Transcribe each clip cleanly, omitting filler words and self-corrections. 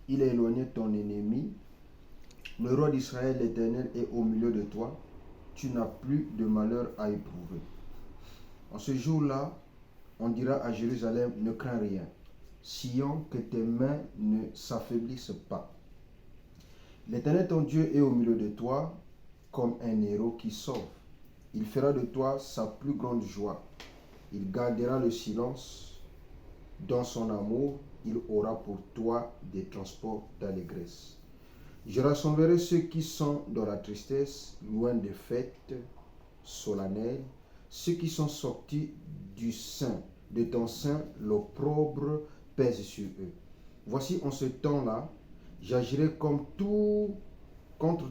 Il est éloigné de ton ennemi. Le roi d'Israël, l'Éternel, est au milieu de toi. Tu n'as plus de malheur à éprouver. En ce jour-là, on dira à Jérusalem, ne crains rien. Sion, que tes mains ne s'affaiblissent pas. L'Éternel, ton Dieu, est au milieu de toi comme un héros qui sauve. Il fera de toi sa plus grande joie. Il gardera le silence. Dans son amour, il aura pour toi des transports d'allégresse. Je rassemblerai ceux qui sont dans la tristesse, loin des fêtes solennelles, ceux qui sont sortis du sein, de ton sein, l'opprobre pèse sur eux. Voici en ce temps-là, j'agirai contre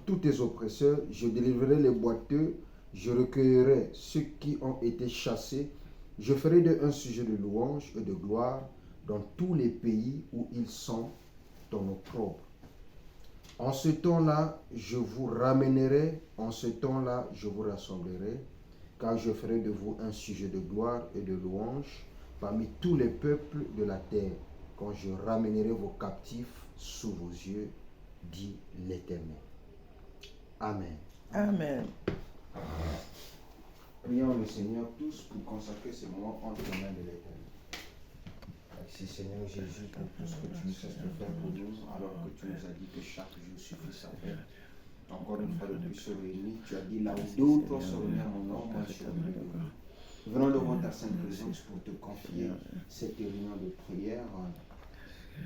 tous tes oppresseurs, je délivrerai les boiteux, je recueillerai ceux qui ont été chassés, je ferai d'eux un sujet de louange et de gloire dans tous les pays où ils sont ton opprobre. En ce temps-là, je vous ramènerai, en ce temps-là, je vous rassemblerai, car je ferai de vous un sujet de gloire et de louange parmi tous les peuples de la terre, quand je ramènerai vos captifs sous vos yeux, dit l'Éternel. Amen. Amen. Prions le Seigneur tous pour consacrer ce moment entre les mains de l'Éternel. Merci Seigneur Jésus pour tout ce que tu nous cesses de faire pour nous, alors que tu nous as dit que chaque jour suffit sa peine. Encore une fois de plus se réunir, tu as dit là où deux ou trois se réunissent à mon nom, moi je suis au milieu de vous. Venons devant ta sainte présence pour te confier cette réunion de prière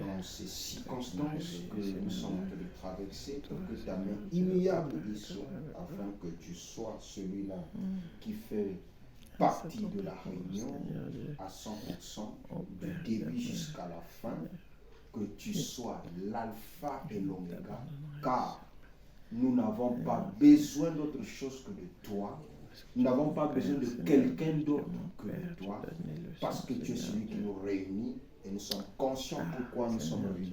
dans ces circonstances que nous sommes en train de traverser, pour que ta main immuable y soit, afin que tu sois celui-là qui fait partie de la réunion à 100%, du début jusqu'à la fin, que tu sois l'alpha et l'oméga, car nous n'avons pas besoin d'autre chose que de toi. Nous n'avons pas besoin de quelqu'un d'autre que de toi, parce que tu es celui qui nous réunit et nous sommes conscients pourquoi nous sommes réunis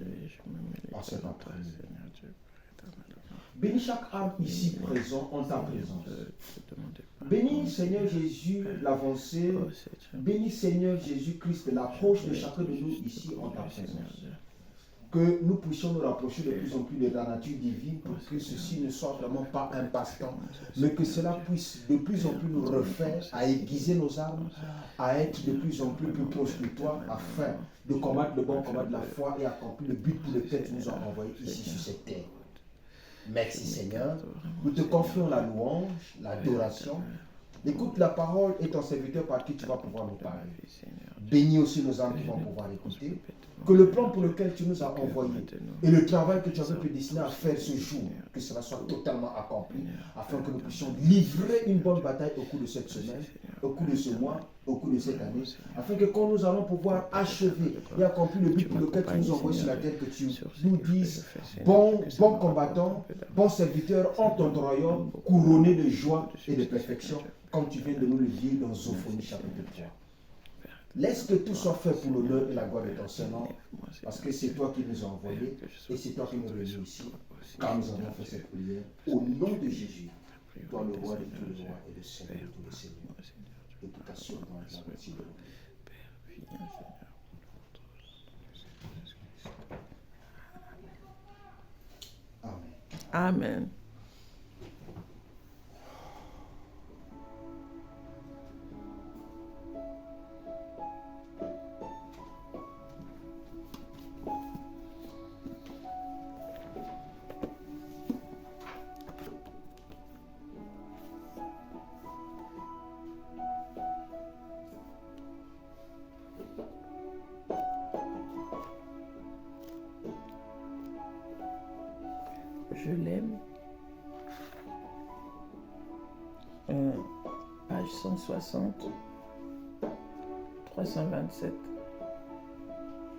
en cet après-midi. Bénis chaque âme ici présent en ta présence. Bénis Seigneur Jésus l'avancée. Bénis Seigneur Jésus-Christ l'approche de chacun de nous ici en ta présence. Que nous puissions nous rapprocher de plus en plus de la nature divine pour que ceci ne soit vraiment pas un passe-temps, mais que cela puisse de plus en plus nous refaire à aiguiser nos armes, à être de plus en plus proches de toi, afin de combattre le bon combat de la foi et accomplir le but pour lequel tu nous as envoyés ici sur cette terre. Merci Seigneur. Nous te confions la louange, l'adoration. Écoute la parole et ton serviteur par qui tu vas pouvoir nous parler. Bénis aussi nos âmes qui vont pouvoir écouter. Que le plan pour lequel tu nous as envoyés et le travail que tu avais prédestiné à faire ce jour, que cela soit totalement accompli, afin que nous puissions livrer une bonne bataille au cours de cette semaine, au cours de ce mois, au cours de cette année, afin que quand nous allons pouvoir achever et accomplir le but pour lequel tu nous as envoyés sur la terre, que tu nous dises, bon combattant, bon serviteur en ton royaume, couronné de joie et de perfection, comme tu viens de nous le dire dans Zophonie chapitre 3. Laisse que tout soit fait pour l'honneur et la gloire de ton Saint-Nom, parce que c'est toi qui nous as envoyés et c'est toi qui nous réunis ici, car nous avons fait cette prière au nom de Jésus, toi le roi de tous les rois et le Seigneur de tous les seigneurs, et tout assure dans la partie de Amen. Amen. Je l'aime. Page 160, 327.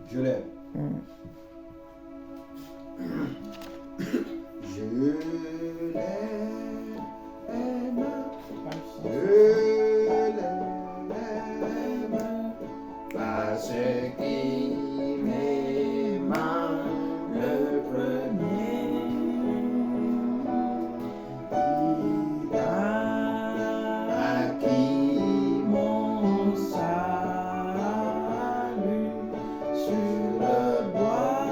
Je l'aime. Je l'aime. Je l'aime. Parce qu'il m'aima le premier. Il a acquis mon salut sur le bois.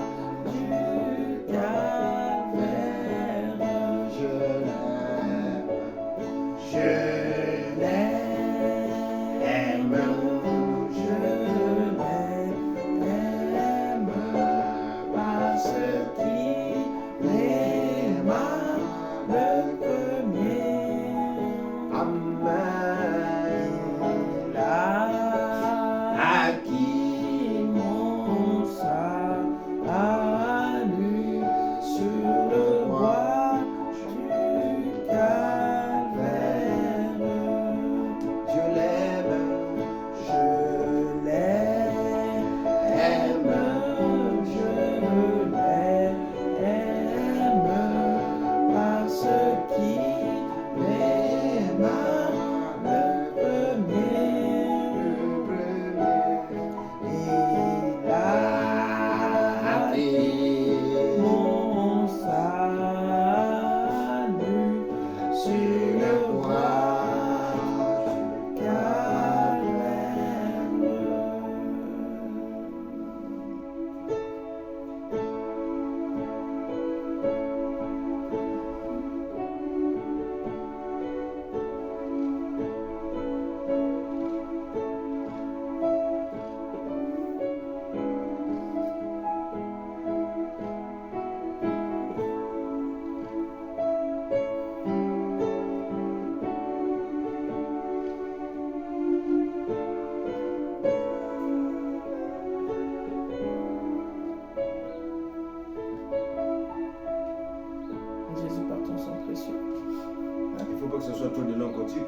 que ce soit trop de long cantique.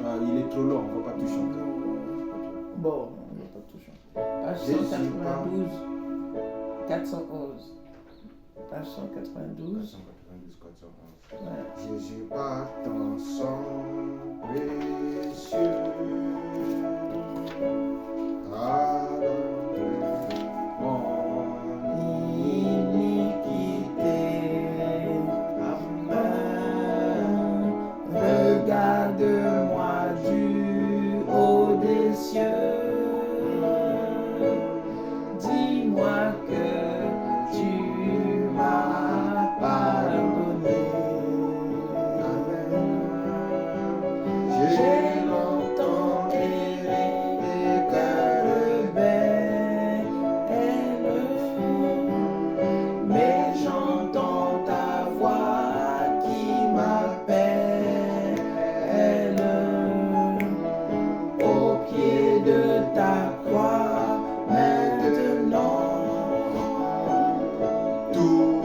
Ah, il est trop long, on ne va pas tout chanter. Bon, on ne va pas tout chanter. Page Jésus 192, 411. Page 192. 411. Ouais. Jésus par ton sang précieux a lavé mon Iniquité. Amen. Regarde-moi du haut des cieux. Dis-moi que tu m'as pardonné. J'ai longtemps erré des cœurs belles, mais j'entends ta voix qui m'appelle au pied de ta croix. Maintenant, tout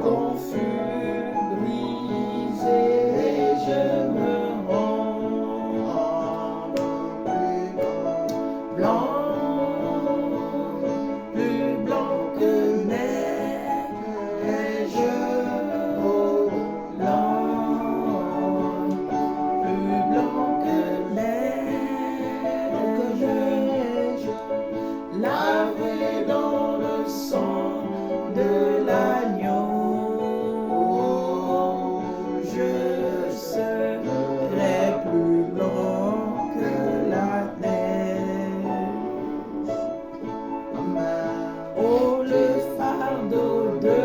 confus, brisé, je me rends blanc, plus blanc que neige, oh blanc, plus blanc que neige, lavé dans le sang de l'agneau, je serai plus blanc que la neige. Oh, le fardeau de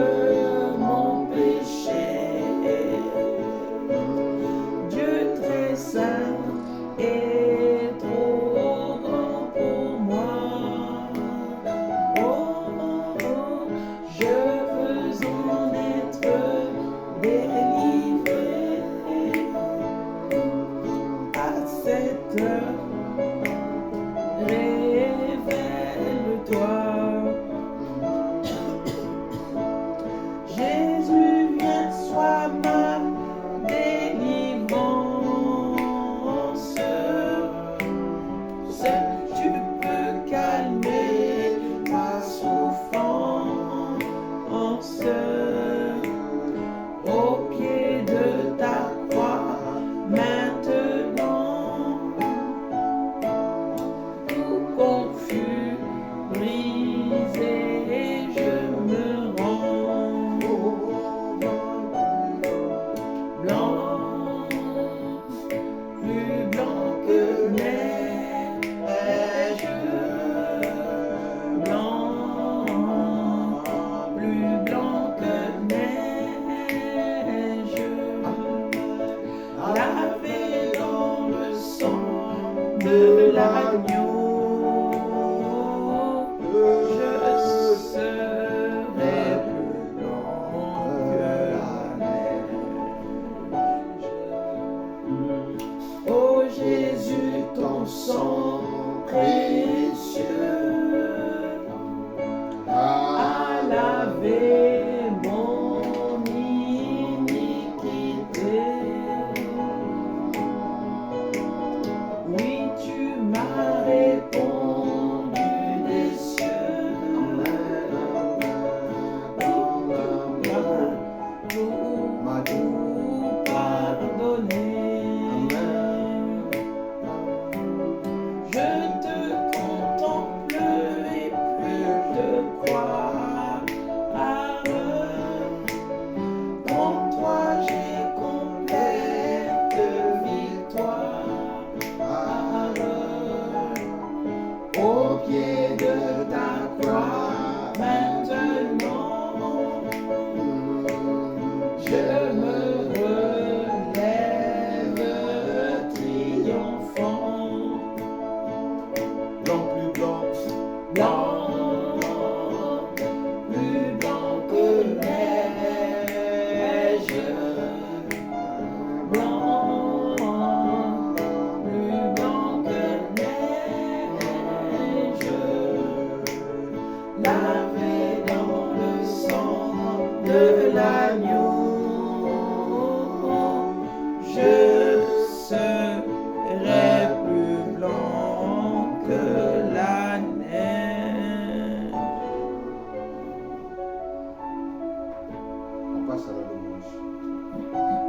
mon péché, Dieu très saint est trop grand pour moi. Oh, je veux en être délivré. À cette heure, révèle-toi. Jésus, viens, sois ma délivrance. Seul tu peux calmer ma souffrance. Au pied de ta croix, maintenant, tout confus, brisé, je me rends blanc, plus blanc que neige, blanc, plus blanc que neige, lavé dans le sang de l'agneau, je serai plus blanc que la neige. Oh Jésus, ton sang précieux a lavé mon iniquité. Oui, tu m'as répondu des cieux. Tu m'as tout pardonné. Je te contemple et puis te croire. En toi j'ai complète victoire. Au pied de ta croix, maintenant, je me relève triomphant. Blanc, plus blanc. Blanc, plus blanc que neige. Blanc, plus blanc que neige. Lavé dans le sang de l'agneau, passe à la louange.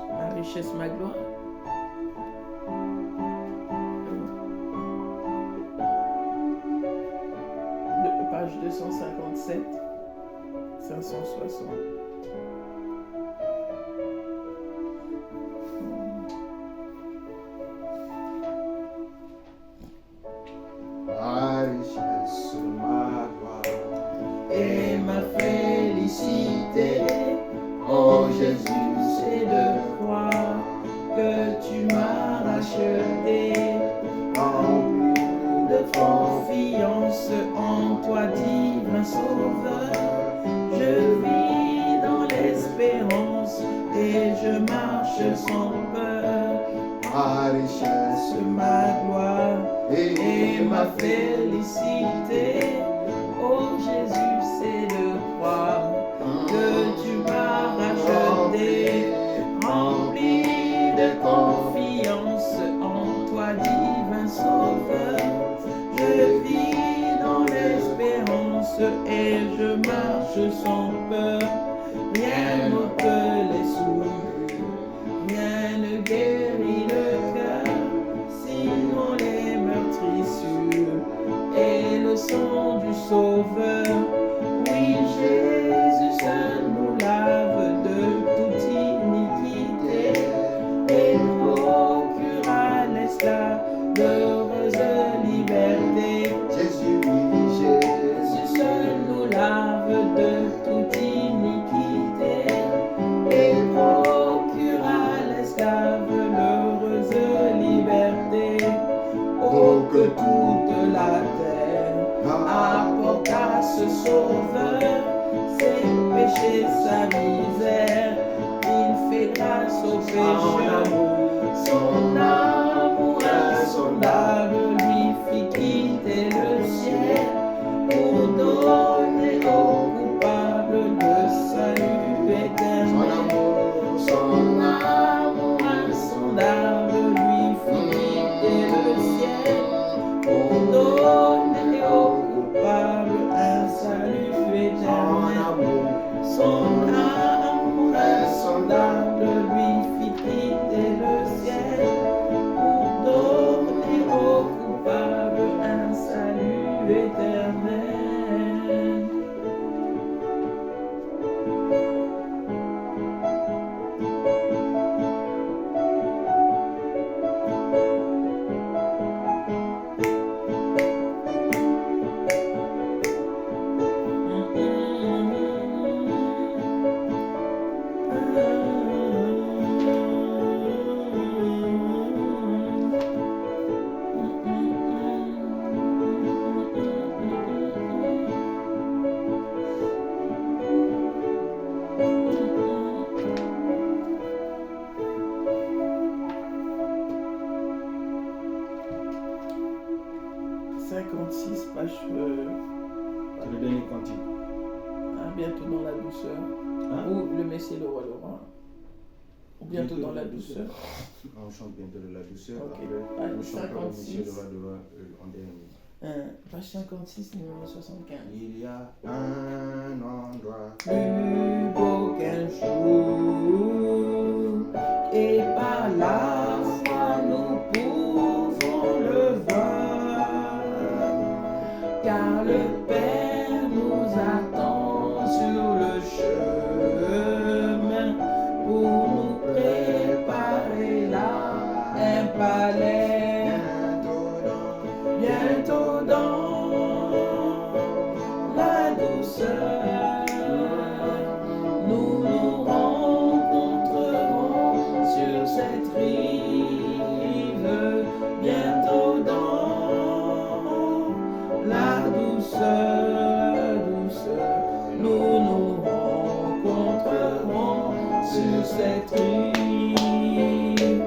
Ma richesse, ma gloire. Page 257, 560. Ma richesse, ma gloire Et ma félicité, oh Jésus, c'est de croire que tu m'as racheté, rempli de confiance en toi, divin Sauveur. Je vis dans l'espérance et je marche sans peur. ma richesse, Ma gloire et ma félicité, oh Jésus, c'est de croire que tu m'as racheté, rempli de confiance en toi, divin Sauveur. Je vis dans l'espérance et je marche sans peur. Rien n'ôte les souillures, rien ne guérit le cœur, sinon les meurtrissures et le sang du Sauveur. Oui, Jésus seul nous lave de toute iniquité et procure à l'esclave l'heureuse liberté. Jésus, oui, Jésus seul nous lave de toute iniquité et procure à l'esclave l'heureuse liberté. Oh, que toute la terre apporte à ce Sauveur ses péchés, sa misère. Il fait grâce aux pécheurs. Son amour insondable lui fit quitter le ciel pour donner aux coupables le salut éternel. Son amour insondable lui fit quitter le ciel pour donner aux coupables un salut éternel. Son amour insondable lui fit quitter le ciel pour donner aux coupables un salut éternel. Page C'est le dernier cantique. bientôt dans la douceur. Hein? Ou le Messie le roi le roi. Ou bientôt dans la douceur. On chante bientôt de la douceur. Ok. Après, Allez, nous chantons le Messie 56. le roi de roi en dernier. Page 56, numéro 75. Il y a un endroit Plus beau qu'un jour, et par la foi nous pouvons le voir, car le Père nous attend sur le chemin pour nous préparer là un palais. Bientôt dans la douceur, nous nous rencontrerons sur cette rive. Bientôt dans la douceur, nous nous rencontrerons sur cette rive.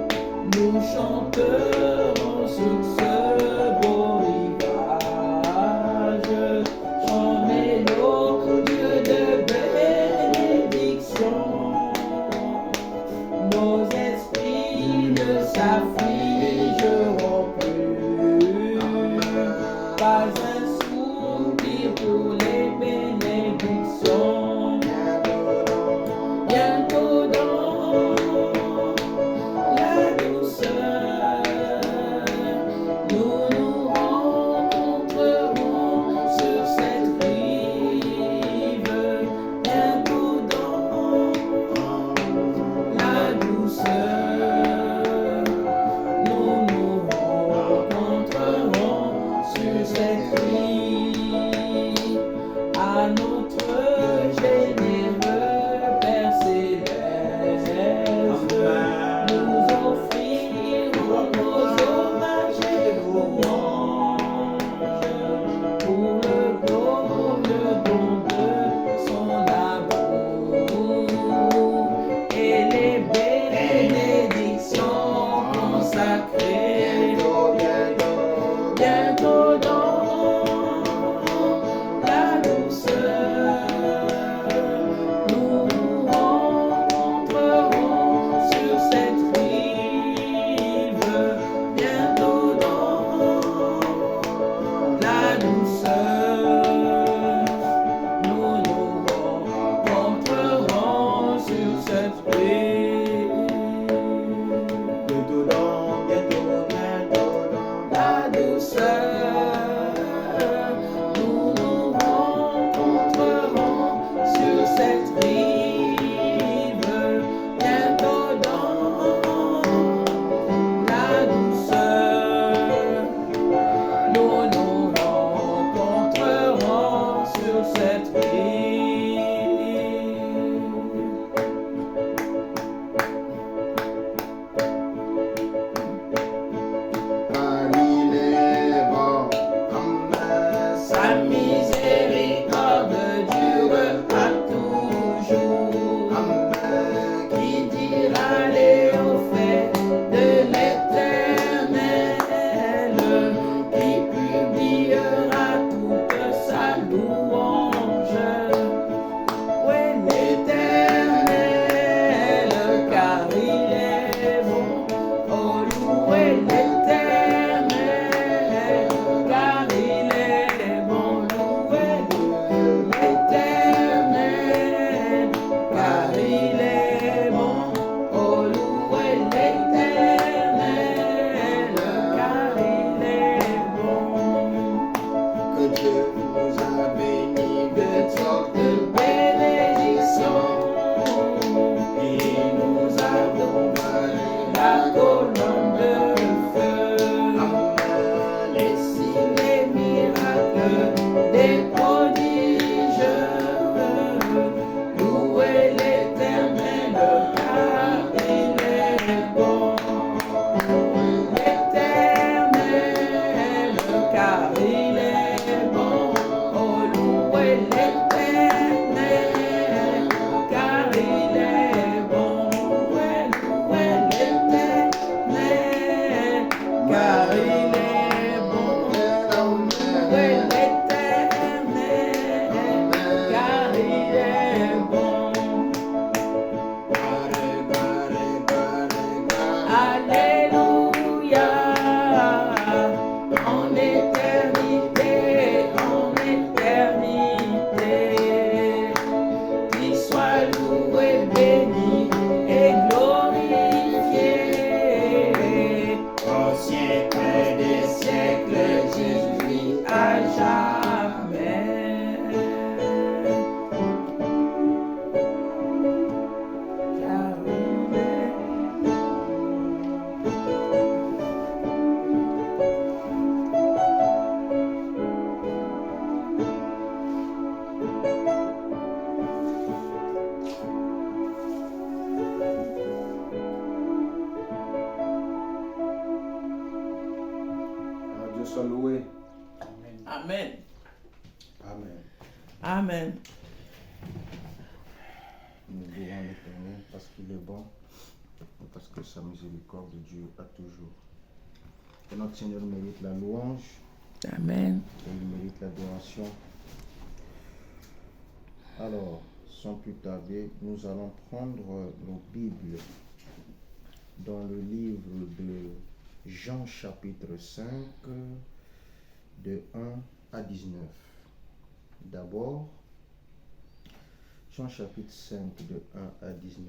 Nous chanterons sur ce beau rivage, chant mélodieux de bénédiction. soit loué. Amen. Amen. Amen. Nous louons l'Éternel parce qu'il est bon et parce que sa miséricorde de Dieu a toujours. Et notre Seigneur mérite la louange. Amen. Et il mérite l'adoration. Alors, sans plus tarder, nous allons prendre nos Bibles dans le livre de Jean chapitre 5, de 1 à 19. D'abord, Jean chapitre 5, de 1 à 19.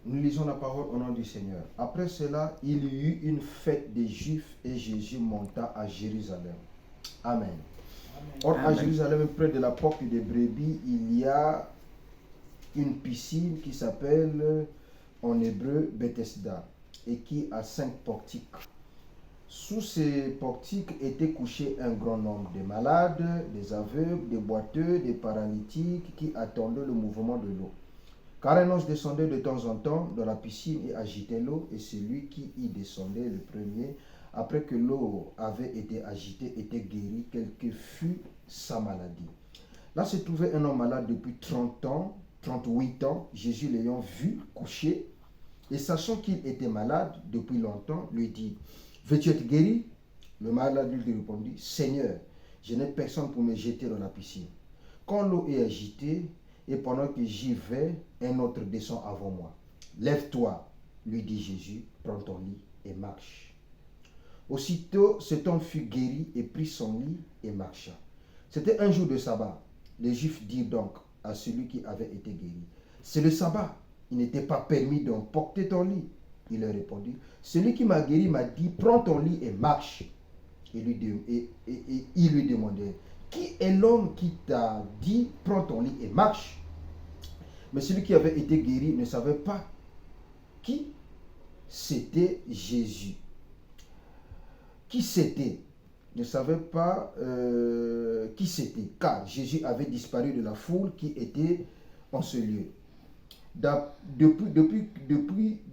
Nous lisons la parole au nom du Seigneur. Après cela, il y eut une fête des Juifs et Jésus monta à Jérusalem. Amen. Or, à Amen. Jérusalem, près de la porte des brebis, il y a une piscine qui s'appelle en hébreu Bethesda et qui a 5 portiques. Sous ces portiques étaient couchés un grand nombre de malades, des aveugles, des boiteux, des paralytiques qui attendaient le mouvement de l'eau. Car un ange descendait de temps en temps dans la piscine et agitait l'eau, et celui qui y descendait le premier, après que l'eau avait été agitée, était guéri, quelle que fût sa maladie. Là se trouvait un homme malade depuis 38 ans, Jésus l'ayant vu couché, et sachant qu'il était malade depuis longtemps, lui dit, « Veux-tu être guéri ?» Le malade lui répondit, « Seigneur, je n'ai personne pour me jeter dans la piscine. Quand l'eau est agitée, et pendant que j'y vais, un autre descend avant moi. Lève-toi, lui dit Jésus, prends ton lit et marche. Aussitôt, cet homme fut guéri et prit son lit et marcha. C'était un jour de sabbat. Les Juifs dirent donc à celui qui avait été guéri, c'est le sabbat, il n'était pas permis d'emporter ton lit. Il leur répondit, celui qui m'a guéri m'a dit, prends ton lit et marche. Et il lui demandait, qui est l'homme qui t'a dit, prends ton lit et marche? Mais celui qui avait été guéri ne savait pas qui c'était Jésus. Qui c'était? Ne savait pas qui c'était, car Jésus avait disparu de la foule qui était en ce lieu.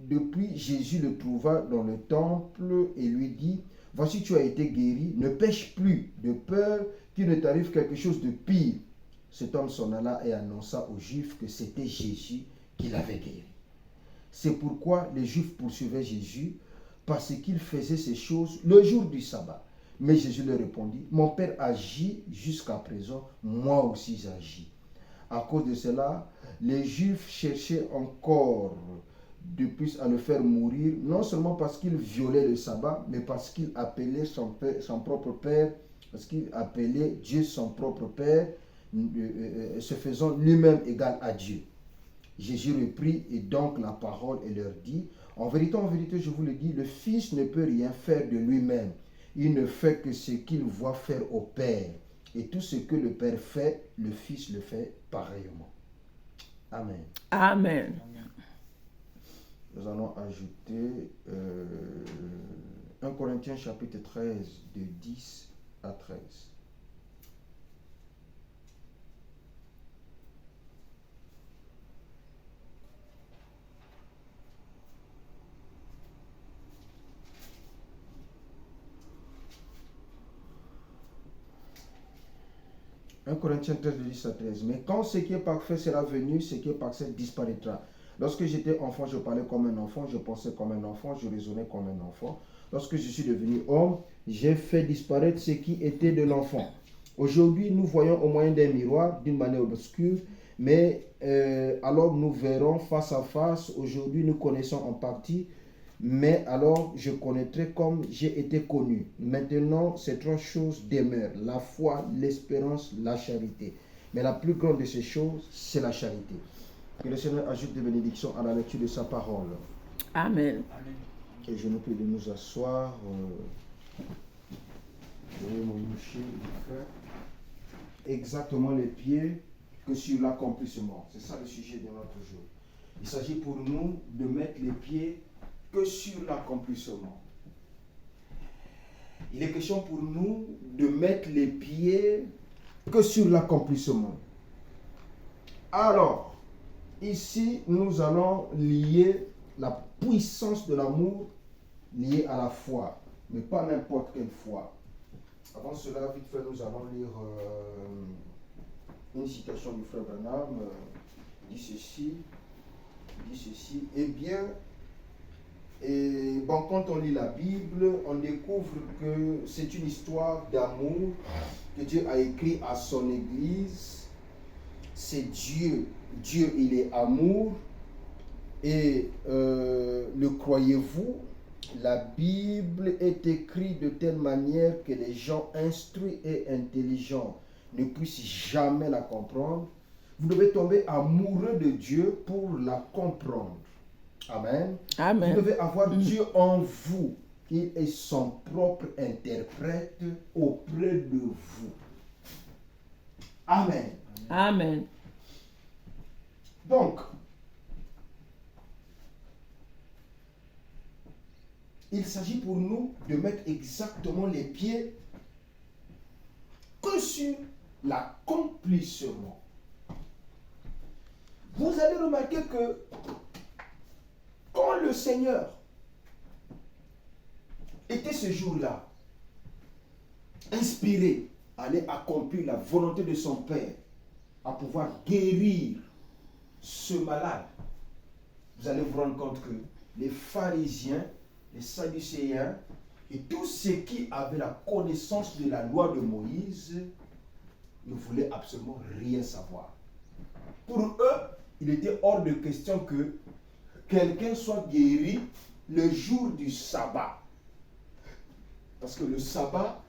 Depuis, Jésus le trouva dans le temple et lui dit, voici tu as été guéri, ne pêche plus, de peur qu'il ne t'arrive quelque chose de pire. Cet homme s'en alla et annonça aux Juifs que c'était Jésus qui l'avait guéri. C'est pourquoi les Juifs poursuivaient Jésus, parce qu'il faisait ces choses le jour du sabbat. Mais Jésus leur répondit, mon Père agit jusqu'à présent, moi aussi j'agis. À cause de cela, les Juifs cherchaient encore de plus à le faire mourir, non seulement parce qu'il violait le sabbat, mais parce qu'il appelait son propre Père, parce qu'il appelait Dieu son propre Père, se faisant lui-même égal à Dieu. Jésus reprit et donc la parole et leur dit, en vérité, je vous le dis, le Fils ne peut rien faire de lui-même. Il ne fait que ce qu'il voit faire au Père. Et tout ce que le Père fait, le Fils le fait pareillement. Amen. Amen. Nous allons ajouter 1 Corinthiens chapitre 13, de 10 à 13. 1 Corinthiens 13, de 10 à 13. Mais quand ce qui est parfait sera venu, ce qui est parfait disparaîtra. Lorsque j'étais enfant, je parlais comme un enfant, je pensais comme un enfant, je raisonnais comme un enfant. Lorsque je suis devenu homme, j'ai fait disparaître ce qui était de l'enfant. Aujourd'hui, nous voyons au moyen d'un miroir, d'une manière obscure, mais alors nous verrons face à face. Aujourd'hui, nous connaissons en partie, mais alors je connaîtrai comme j'ai été connu. Maintenant, ces 3 choses demeurent, la foi, l'espérance, la charité. Mais la plus grande de ces choses, c'est la charité. Que le Seigneur ajoute des bénédictions à la lecture de sa parole. Amen. Et je nous prie de nous asseoir. Je vais me moucher, exactement les pieds que sur l'accomplissement. C'est ça le sujet de notre jour. Il s'agit pour nous de mettre les pieds que sur l'accomplissement. Il est question pour nous de mettre les pieds que sur l'accomplissement. Alors, ici, nous allons lier la puissance de l'amour liée à la foi, mais pas n'importe quelle foi. Avant cela, vite fait, nous allons lire une citation du frère Branham. Dit ceci. Eh bien, bon, quand on lit la Bible, on découvre que c'est une histoire d'amour que Dieu a écrit à son Église. C'est Dieu. Dieu, il est amour. Et le croyez-vous, la Bible est écrite de telle manière que les gens instruits et intelligents ne puissent jamais la comprendre. Vous devez tomber amoureux de Dieu pour la comprendre. Amen. Amen. Vous devez avoir Dieu en vous. Il est son propre interprète auprès de vous. Amen. Amen. Donc, il s'agit pour nous de mettre exactement les pieds que sur l'accomplissement. Vous allez remarquer que quand le Seigneur était ce jour-là, inspiré à aller accomplir la volonté de son Père, à pouvoir guérir ce malade, vous allez vous rendre compte que les pharisiens, les sadducéens et tous ceux qui avaient la connaissance de la loi de Moïse ne voulaient absolument rien savoir. Pour eux, il était hors de question que quelqu'un soit guéri le jour du sabbat. Parce que le sabbat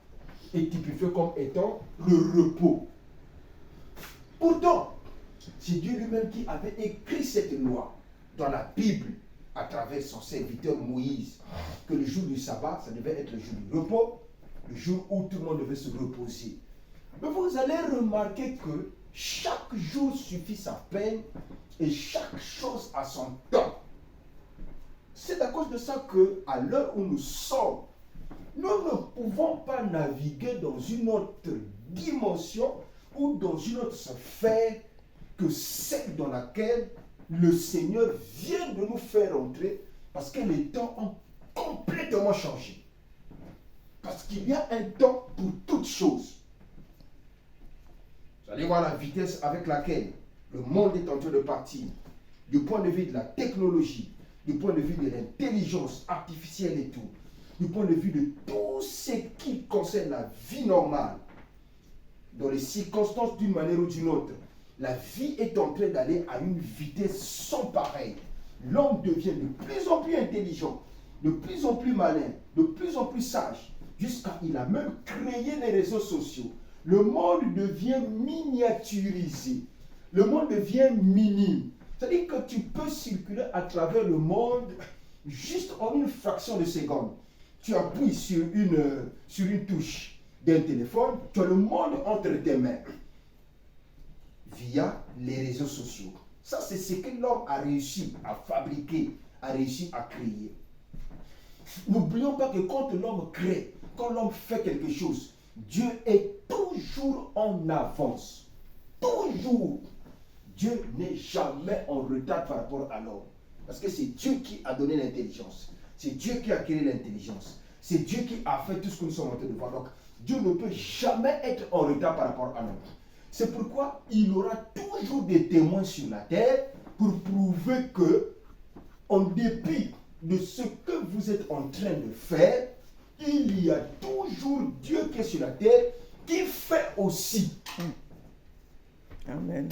est typifié comme étant le repos. Pourtant, c'est Dieu lui-même qui avait écrit cette loi dans la Bible à travers son serviteur Moïse, que le jour du sabbat, ça devait être le jour du repos, le jour où tout le monde devait se reposer. Mais vous allez remarquer que chaque jour suffit sa peine et chaque chose a son temps. C'est à cause de ça qu'à l'heure où nous sommes, nous ne pouvons pas naviguer dans une autre dimension ou dans une autre sphère que celle dans laquelle le Seigneur vient de nous faire entrer, parce que les temps ont complètement changé. Parce qu'il y a un temps pour toutes choses. Vous allez voir la vitesse avec laquelle le monde est en train de partir, du point de vue de la technologie, du point de vue de l'intelligence artificielle et tout, du point de vue de tout ce qui concerne la vie normale, dans les circonstances d'une manière ou d'une autre. La vie est en train d'aller à une vitesse sans pareille. L'homme devient de plus en plus intelligent, de plus en plus malin, de plus en plus sage, jusqu'à il a même créé les réseaux sociaux. Le monde devient miniaturisé. Le monde devient minime. C'est-à-dire que tu peux circuler à travers le monde juste en une fraction de seconde. Tu appuies sur une touche d'un téléphone, tu as le monde entre tes mains. Via les réseaux sociaux. Ça, c'est ce que l'homme a réussi à fabriquer, a réussi à créer. N'oublions pas que quand l'homme crée, quand l'homme fait quelque chose, Dieu est toujours en avance. Toujours. Dieu n'est jamais en retard par rapport à l'homme. Parce que c'est Dieu qui a donné l'intelligence. C'est Dieu qui a créé l'intelligence. C'est Dieu qui a fait tout ce que nous sommes en train de voir. Donc, Dieu ne peut jamais être en retard par rapport à l'homme. C'est pourquoi il aura toujours des témoins sur la terre pour prouver que, en dépit de ce que vous êtes en train de faire, il y a toujours Dieu qui est sur la terre qui fait aussi. Amen.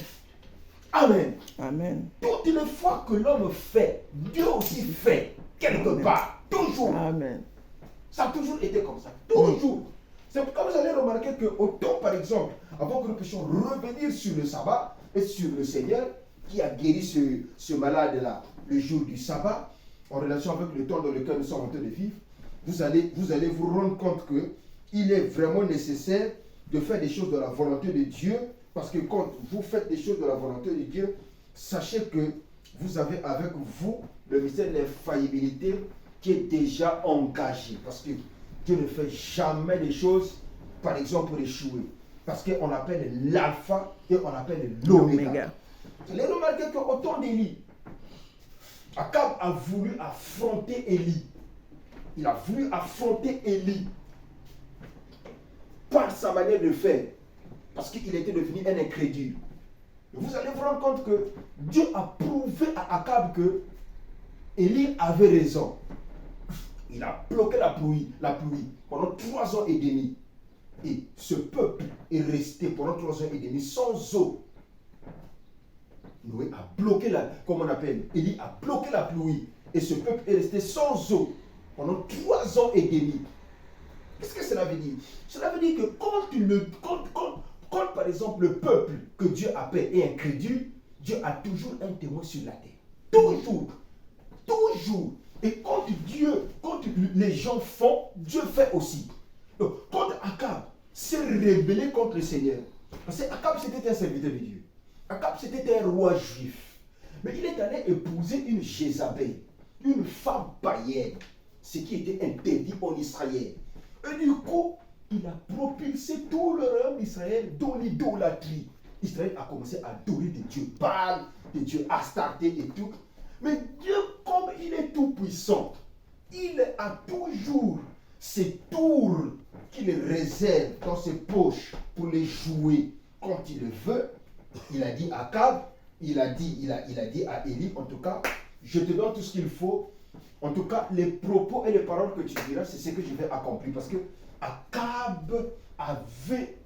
Amen. Amen. Toutes les fois que l'homme fait, Dieu aussi fait quelque part. Toujours. Amen. Ça a toujours été comme ça. Toujours. C'est pourquoi vous allez remarquer qu'au temps, par exemple, avant que nous puissions revenir sur le sabbat et sur le Seigneur qui a guéri ce malade-là le jour du sabbat, en relation avec le temps dans lequel nous sommes en train de vivre, vous allez vous rendre compte qu'il est vraiment nécessaire de faire des choses de la volonté de Dieu, parce que quand vous faites des choses de la volonté de Dieu, sachez que vous avez avec vous le mystère de l'infaillibilité qui est déjà engagé. Parce que Dieu ne fait jamais des choses, par exemple, pour échouer. Parce qu'on appelle l'alpha et on appelle l'oméga. Vous allez remarquer qu'au temps d'Élie, Akab a voulu affronter Élie. Il a voulu affronter Élie par sa manière de faire. Parce qu'il était devenu un incrédule. Et vous allez vous rendre compte que Dieu a prouvé à Akab que Élie avait raison. Il a bloqué la pluie pendant 3 ans et demi. Et ce peuple est resté pendant 3 ans et demi sans eau. Noé a bloqué Élie a bloqué la pluie. Et ce peuple est resté sans eau pendant 3 ans et demi. Qu'est-ce que cela veut dire? Cela veut dire que quand par exemple le peuple que Dieu appelle est incrédule, Dieu a toujours un témoin sur la terre. Toujours. Toujours. Et quand les gens font, Dieu fait aussi. Donc, quand Akab s'est rébellé contre le Seigneur, parce que Akab c'était un serviteur de Dieu. Akab c'était un roi juif. Mais il est allé épouser une Jézabel, une femme païenne, ce qui était interdit en Israël. Et du coup, il a propulsé tout le royaume d'Israël dans l'idolâtrie. Israël a commencé à adorer des dieux Baal, des dieux Astarté et tout. Mais Dieu, comme il est tout puissant, il a toujours ces tours qu'il réserve dans ses poches pour les jouer quand il le veut. Il a dit à Akab, il a dit à Élie, en tout cas, je te donne tout ce qu'il faut. En tout cas, les propos et les paroles que tu diras, c'est ce que je vais accomplir. Parce que Akab avait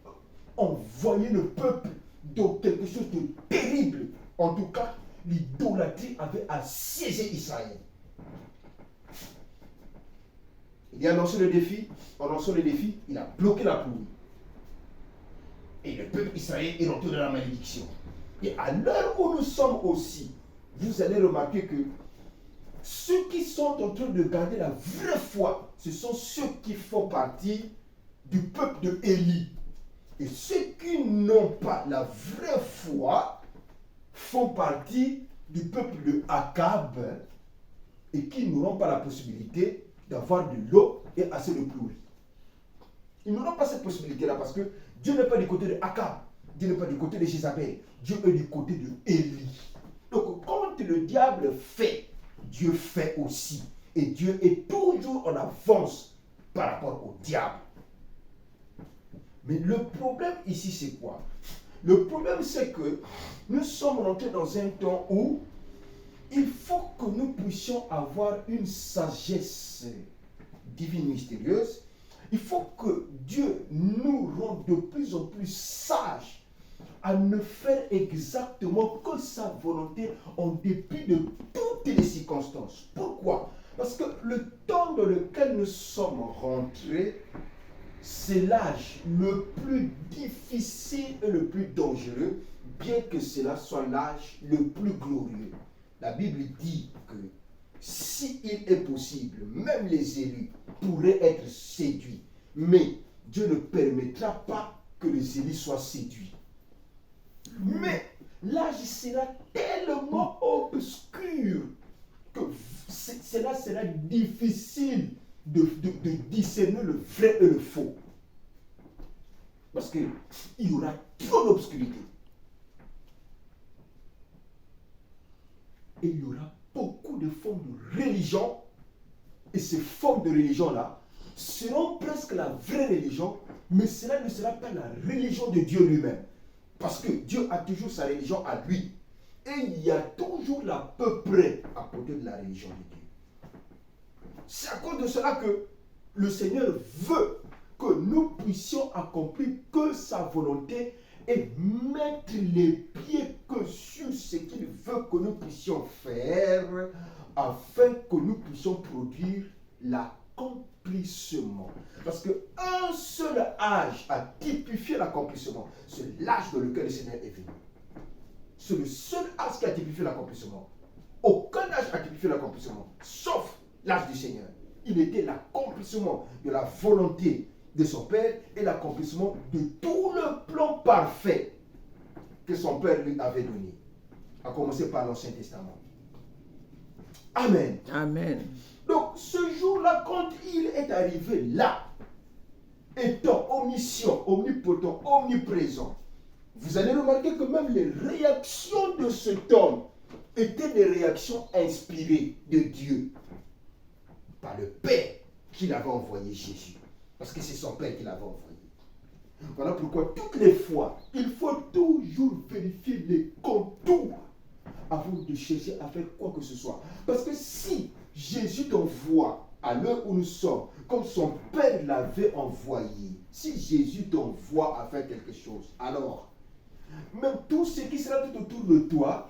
envoyé le peuple dans quelque chose de terrible. En tout cas, l'idolâtrie avait assiégé Israël. Il a lancé le défi. En lançant le défi, il a bloqué la pluie. Et le peuple israélien est rentré dans la malédiction. Et à l'heure où nous sommes aussi, vous allez remarquer que ceux qui sont en train de garder la vraie foi, ce sont ceux qui font partie du peuple de Élie. Et ceux qui n'ont pas la vraie foi font partie du peuple de Akab et qui n'auront pas la possibilité d'avoir de l'eau et assez de pluie. Ils n'auront pas cette possibilité-là parce que Dieu n'est pas du côté de Akab, Dieu n'est pas du côté de Jézabel, Dieu est du côté de Élie. Donc quand le diable fait, Dieu fait aussi. Et Dieu est toujours en avance par rapport au diable. Mais le problème ici, c'est quoi? Le problème, c'est que nous sommes rentrés dans un temps où il faut que nous puissions avoir une sagesse divine mystérieuse. Il faut que Dieu nous rende de plus en plus sages à ne faire exactement que sa volonté en dépit de toutes les circonstances. Pourquoi? Parce que le temps dans lequel nous sommes rentrés, c'est l'âge le plus difficile et le plus dangereux, bien que cela soit l'âge le plus glorieux. La Bible dit que s'il est possible, même les élus pourraient être séduits, mais Dieu ne permettra pas que les élus soient séduits. Mais l'âge sera tellement obscur que cela sera difficile de discerner le vrai et le faux. Parce qu'il y aura trop d'obscurité. Et il y aura beaucoup de formes de religion. Et ces formes de religion-là seront presque la vraie religion, mais cela ne sera pas la religion de Dieu lui-même. Parce que Dieu a toujours sa religion à lui. Et il y a toujours l'à peu près à côté de la religion de Dieu. C'est à cause de cela que le Seigneur veut que nous puissions accomplir que sa volonté et mettre les pieds que sur ce qu'il veut que nous puissions faire afin que nous puissions produire l'accomplissement. Parce qu'un seul âge a typifié l'accomplissement. C'est l'âge dans lequel le Seigneur est venu. C'est le seul âge qui a typifié l'accomplissement. Aucun âge n'a typifié l'accomplissement, sauf l'âge du Seigneur. Il était l'accomplissement de la volonté de son Père et l'accomplissement de tout le plan parfait que son Père lui avait donné. À commencer par l'Ancien Testament. Amen. Amen. Donc, ce jour-là, quand il est arrivé là, étant omniscient, omnipotent, omniprésent, vous allez remarquer que même les réactions de cet homme étaient des réactions inspirées de Dieu par le Père qui l'avait envoyé Jésus. Parce que c'est son Père qui l'avait envoyé. Voilà pourquoi toutes les fois, il faut toujours vérifier les contours avant de chercher à faire quoi que ce soit. Parce que si Jésus t'envoie à l'heure où nous sommes, comme son Père l'avait envoyé, si Jésus t'envoie à faire quelque chose, alors, même tout ce qui sera tout autour de toi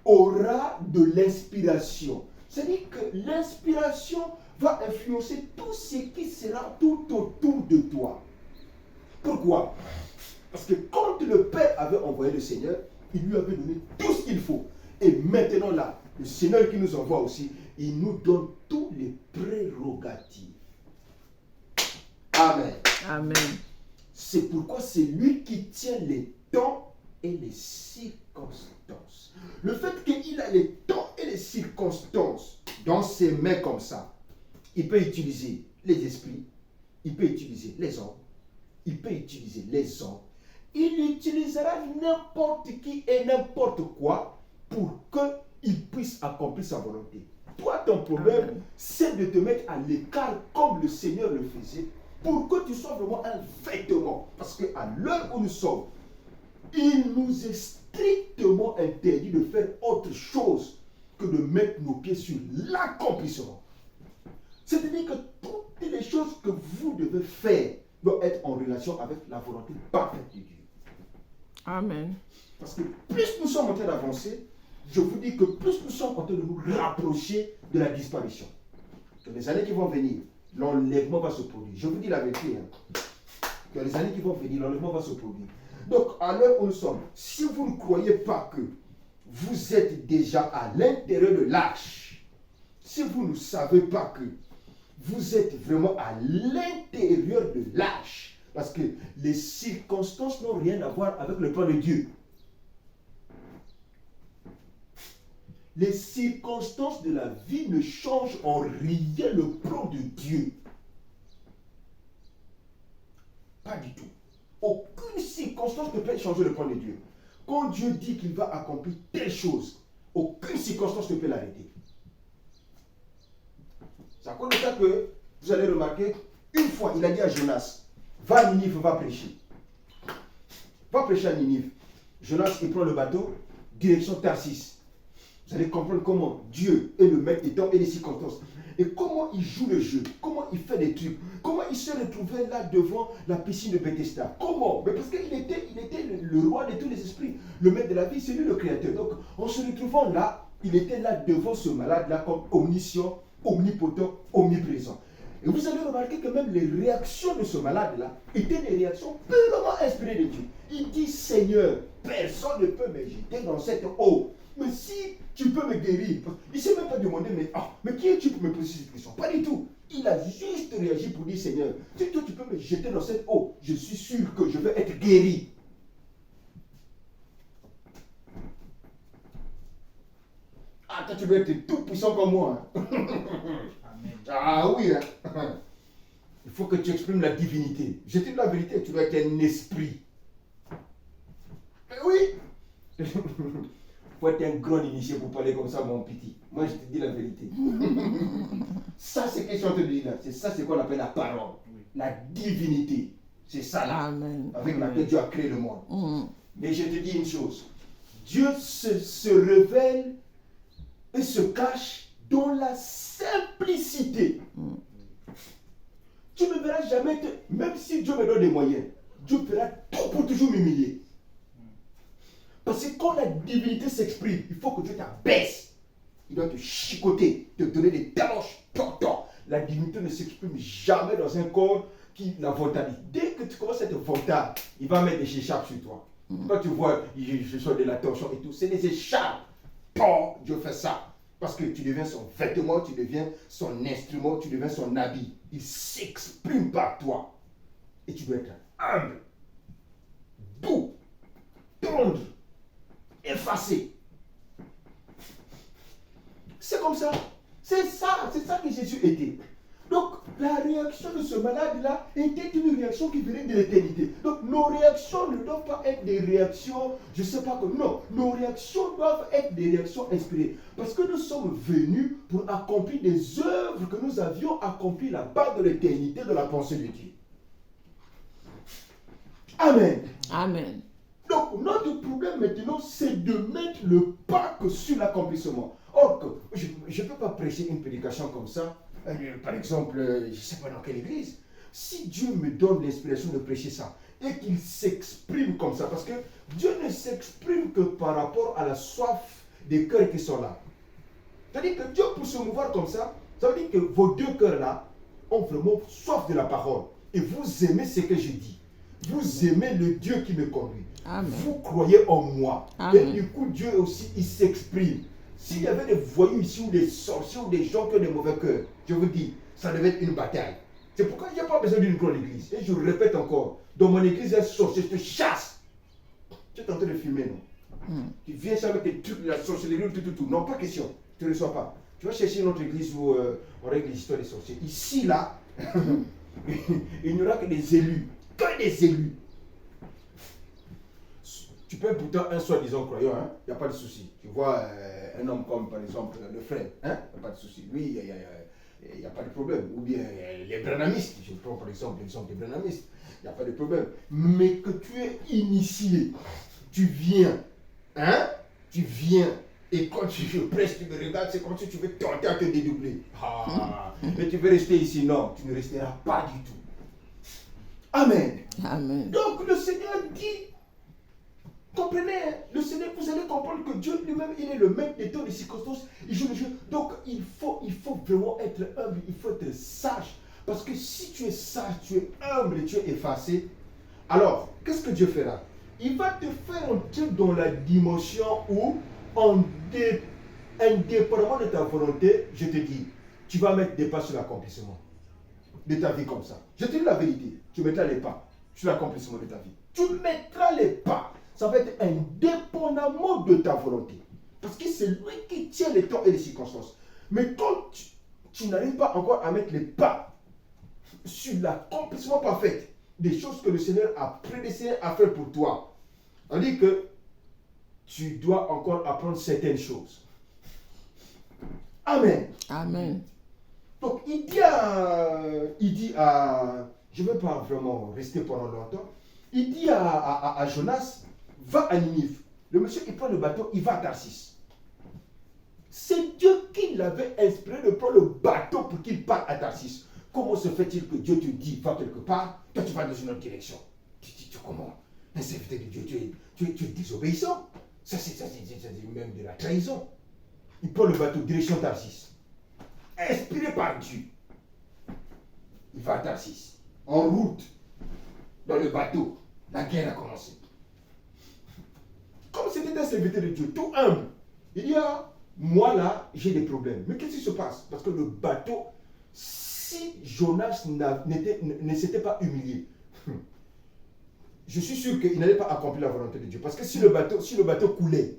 aura de l'inspiration. C'est-à-dire que l'inspiration va influencer tout ce qui sera tout autour de toi. Pourquoi? Parce que quand le Père avait envoyé le Seigneur, il lui avait donné tout ce qu'il faut. Et maintenant là, le Seigneur qui nous envoie aussi, il nous donne tous les prérogatives. Amen. Amen. C'est pourquoi c'est lui qui tient les temps et les circonstances. Le fait qu'il a les temps et les circonstances dans ses mains comme ça, il peut utiliser les esprits, il peut utiliser les hommes, il peut utiliser les hommes. Il utilisera n'importe qui et n'importe quoi pour qu'il puisse accomplir sa volonté. Toi, ton problème, Amen, c'est de te mettre à l'écart comme le Seigneur le faisait pour que tu sois vraiment un vêtement. Parce qu'à l'heure où nous sommes, il nous est strictement interdit de faire autre chose que de mettre nos pieds sur l'accomplissement. C'est-à-dire que toutes les choses que vous devez faire doivent être en relation avec la volonté parfaite de Dieu. Amen. Parce que plus nous sommes en train d'avancer, je vous dis que plus nous sommes en train de nous rapprocher de la disparition. Dans les années qui vont venir, l'enlèvement va se produire. Je vous dis la vérité. Dans les années qui vont venir, l'enlèvement va se produire. Donc, à l'heure où nous sommes, si vous ne croyez pas que vous êtes déjà à l'intérieur de l'arche, si vous ne savez pas que vous êtes vraiment à l'intérieur de l'arche, parce que les circonstances n'ont rien à voir avec le plan de Dieu. Les circonstances de la vie ne changent en rien le plan de Dieu. Pas du tout. Aucune circonstance ne peut changer le plan de Dieu. Quand Dieu dit qu'il va accomplir telle chose, aucune circonstance ne peut l'arrêter. C'est à cause de ça que vous allez remarquer, une fois, il a dit à Jonas, va à Ninive, va prêcher. Va prêcher à Ninive. Jonas, il prend le bateau, direction Tarsis. Vous allez comprendre comment Dieu est le maître des temps et des circonstances. Et comment il joue le jeu, comment il fait des trucs, comment il se retrouvait là devant la piscine de Bethesda. Comment? Mais parce qu'il était le roi de tous les esprits, le maître de la vie, c'est lui le créateur. Donc en se retrouvant là, il était là devant ce malade-là comme omniscient, omnipotent, omniprésent. Et vous allez remarquer que même les réactions de ce malade-là étaient des réactions purement inspirées de Dieu. Il dit, Seigneur, personne ne peut me jeter dans cette eau. Mais si tu peux me guérir, il ne s'est même pas demandé, mais qui es-tu pour me poser cette question? Pas du tout. Il a juste réagi pour dire, Seigneur, si toi tu peux me jeter dans cette eau, je suis sûr que je vais être guéri. Ah, toi tu veux être tout puissant comme moi. Hein? Amen. Ah oui, hein? Il faut que tu exprimes la divinité. Je te dis la vérité, tu dois être un esprit. Mais oui. Il faut être un grand initié pour parler comme ça, mon petit. Moi, je te dis la vérité. Ça, c'est ce que je suis en train de dire là. C'est ça, c'est qu'on appelle la parole. La divinité. C'est ça là. Amen. Avec Amen. laquelle Dieu a créé le monde. Mais je te dis une chose. Dieu se révèle et se cache dans la simplicité. Tu ne verras jamais, même si Dieu me donne des moyens, Dieu fera tout pour toujours m'humilier. Parce que quand la divinité s'exprime, il faut que Dieu t'abaisse. Il doit te chicoter, te donner des taloches. La divinité ne s'exprime jamais dans un corps qui la vantarde. Dès que tu commences à être vantard, il va mettre des écharpes sur toi. Quand tu vois, je sors de la torsion et tout, c'est des écharpes. Dieu fait ça. Parce que tu deviens son vêtement, tu deviens son instrument, tu deviens son habit. Il s'exprime par toi. Et tu dois être humble, doux, tendre, effacé. C'est comme ça. C'est ça que Jésus était. Donc, la réaction de ce malade-là était une réaction qui venait de l'éternité. Donc, nos réactions ne doivent pas être des réactions, je ne sais pas comment. Non, nos réactions doivent être des réactions inspirées. Parce que nous sommes venus pour accomplir des œuvres que nous avions accomplies là-bas de l'éternité, de la pensée de Dieu. Amen. Amen. Donc, notre problème maintenant, c'est de mettre le pas sur l'accomplissement. Or, je ne peux pas prêcher une prédication comme ça. Par exemple, je ne sais pas dans quelle église. Si Dieu me donne l'inspiration de prêcher ça et qu'il s'exprime comme ça, parce que Dieu ne s'exprime que par rapport à la soif des cœurs qui sont là. C'est-à-dire que Dieu, pour se mouvoir comme ça veut dire que vos deux cœurs là ont vraiment soif de la parole. Et vous aimez ce que je dis. Vous aimez le Dieu qui me conduit. Amen. Vous croyez en moi. Amen. Et du coup, Dieu aussi, il s'exprime. S'il y avait des voyous ici, ou des sorciers, ou des gens qui ont des mauvais cœurs, je vous dis, ça devait être une bataille. C'est pourquoi il n'y a pas besoin d'une grande église. Et je le répète encore, dans mon église, il y a un sorcier, je te chasse. Tu es en train de filmer, non? Tu viens ça avec tes trucs, la sorcellerie, tout. Non, pas question. Tu ne reçois pas. Tu vas chercher une autre église où on règle l'histoire des sorciers. Ici, là, il n'y aura que des élus. Que des élus. Tu peux pourtant un soi-disant croyant, hein? Il n'y a pas de souci. Tu vois un homme comme par exemple le frère, hein? Il n'y a pas de souci. Lui, il n'y a pas de problème. Ou bien les branamistes, je prends par exemple l'exemple des branamistes, il n'y a pas de problème. Mais que tu es initié, tu viens, hein? Tu viens, et quand je presse, tu me regardes, c'est comme si tu veux tenter à te dédoubler. Mais tu veux rester ici, non, tu ne resteras pas du tout. Amen. Amen. Donc le Seigneur dit, comprenez, hein, le Seigneur, vous allez comprendre que Dieu lui-même, il est le maître des temps, des circonstances, il joue le jeu. Donc il faut vraiment être humble, il faut être sage. Parce que si tu es sage, tu es humble et tu es effacé, alors, qu'est-ce que Dieu fera? Il va te faire entrer dans la dimension où, indépendamment de ta volonté, je te dis, tu vas mettre des pas sur l'accomplissement de ta vie comme ça. Je te dis la vérité, tu mettras les pas sur l'accomplissement de ta vie. Tu mettras les pas. Ça va être indépendamment de ta volonté. Parce que c'est lui qui tient les temps et les circonstances. Mais quand tu n'arrives pas encore à mettre les pas sur l'accomplissement parfait des choses que le Seigneur a prédestiné à faire pour toi, on dit que tu dois encore apprendre certaines choses. Amen. Amen. Donc il dit à je ne vais pas vraiment rester pendant longtemps, il dit à Jonas, va à Ninive. Le monsieur, il prend le bateau, il va à Tarsis. C'est Dieu qui l'avait inspiré de prendre le bateau pour qu'il parte à Tarsis. Comment se fait-il que Dieu te dit, va quelque part, toi tu vas dans une autre direction? Tu dis, comment? Un serviteur de Dieu, tu es désobéissant. Ça c'est même de la trahison. Il prend le bateau, direction Tarsis. Inspiré par Dieu. Il va à Tarsis. En route, dans le bateau, la guerre a commencé. Comme c'était un serviteur de Dieu, tout humble, il dit, moi là, j'ai des problèmes. Mais qu'est-ce qui se passe? Parce que le bateau, si Jonas ne s'était pas humilié, je suis sûr qu'il n'allait pas accomplir la volonté de Dieu. Parce que si le bateau coulait,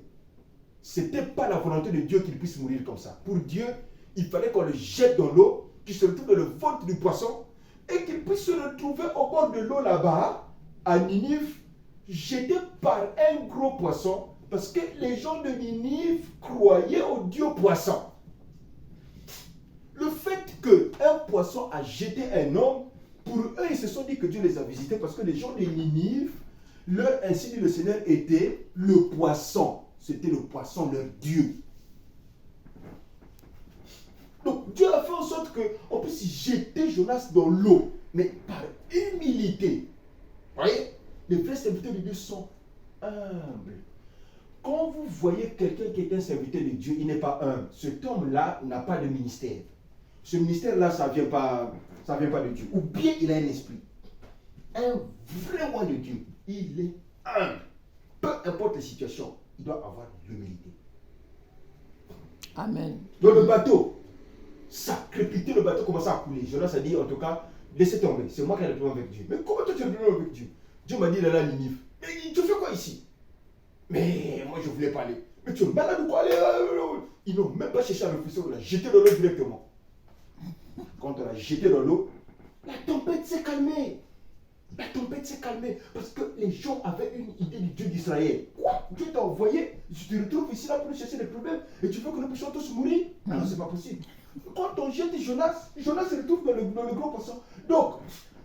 ce n'était pas la volonté de Dieu qu'il puisse mourir comme ça. Pour Dieu, il fallait qu'on le jette dans l'eau, qu'il se retrouve dans le ventre du poisson, et qu'il puisse se retrouver au bord de l'eau là-bas, à Ninive, jeté par un gros poisson, parce que les gens de Ninive croyaient au Dieu poisson. Le fait qu'un poisson a jeté un homme, pour eux, ils se sont dit que Dieu les a visités, parce que les gens de Ninive, ainsi dit le Seigneur, était le poisson. C'était le poisson, leur Dieu. Donc Dieu a fait en sorte qu'on puisse jeter Jonas dans l'eau, mais par humilité. Vous voyez, les vrais serviteurs de Dieu sont humbles. Quand vous voyez quelqu'un qui est un serviteur de Dieu, il n'est pas humble. Cet homme-là n'a pas de ministère. Ce ministère-là, ça ne vient pas de Dieu. Ou bien il a un esprit. Un vrai roi de Dieu, il est humble. Peu importe les situations, il doit avoir l'humilité. Amen. Dans le bateau, ça crépitait, le bateau commençait à couler. Jonas a dit, en tout cas, laissez tomber. C'est moi qui ai le problème avec Dieu. Mais comment toi tu as le problème avec Dieu? Dieu m'a dit, il est là à Ninive. Mais tu fais quoi ici? Mais moi je voulais parler. Mais tu es malade ou quoi? Ils n'ont même pas cherché à réfléchir, on l'a jeté dans l'eau directement. Quand on l'a jeté dans l'eau, la tempête s'est calmée. La tempête s'est calmée parce que les gens avaient une idée du Dieu d'Israël. Quoi? Dieu t'a envoyé, tu te retrouves ici là pour nous chercher des problèmes et tu veux que nous puissions tous mourir? Alors c'est pas possible. Quand on jette Jonas, Jonas se retrouve dans le gros poisson. Donc,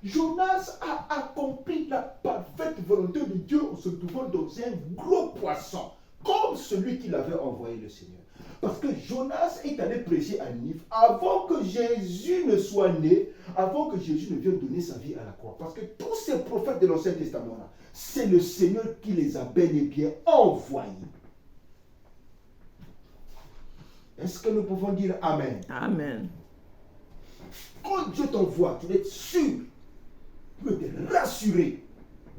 Jonas a accompli la parfaite volonté de Dieu en se trouvant dans un gros poisson, comme celui qu'il avait envoyé le Seigneur. Parce que Jonas est allé prêcher à Ninive avant que Jésus ne soit né, avant que Jésus ne vienne donner sa vie à la croix. Parce que tous ces prophètes de l'Ancien Testament-là, c'est le Seigneur qui les a bel et bien envoyés. Est-ce que nous pouvons dire Amen? Amen. Quand Dieu t'envoie, tu dois être sûr, tu dois être rassuré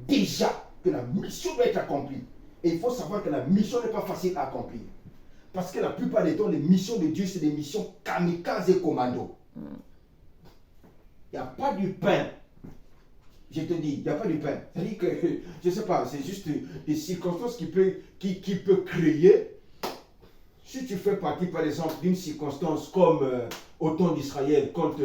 déjà que la mission doit être accomplie. Et il faut savoir que la mission n'est pas facile à accomplir. Parce que la plupart des temps, les missions de Dieu, c'est des missions kamikazes et commando. Il n'y a pas du pain. Je te dis, il n'y a pas du pain. C'est-à-dire que, je ne sais pas, c'est juste des circonstances qui peuvent créer. Si tu fais partie, par exemple, d'une circonstance comme au temps d'Israël, quand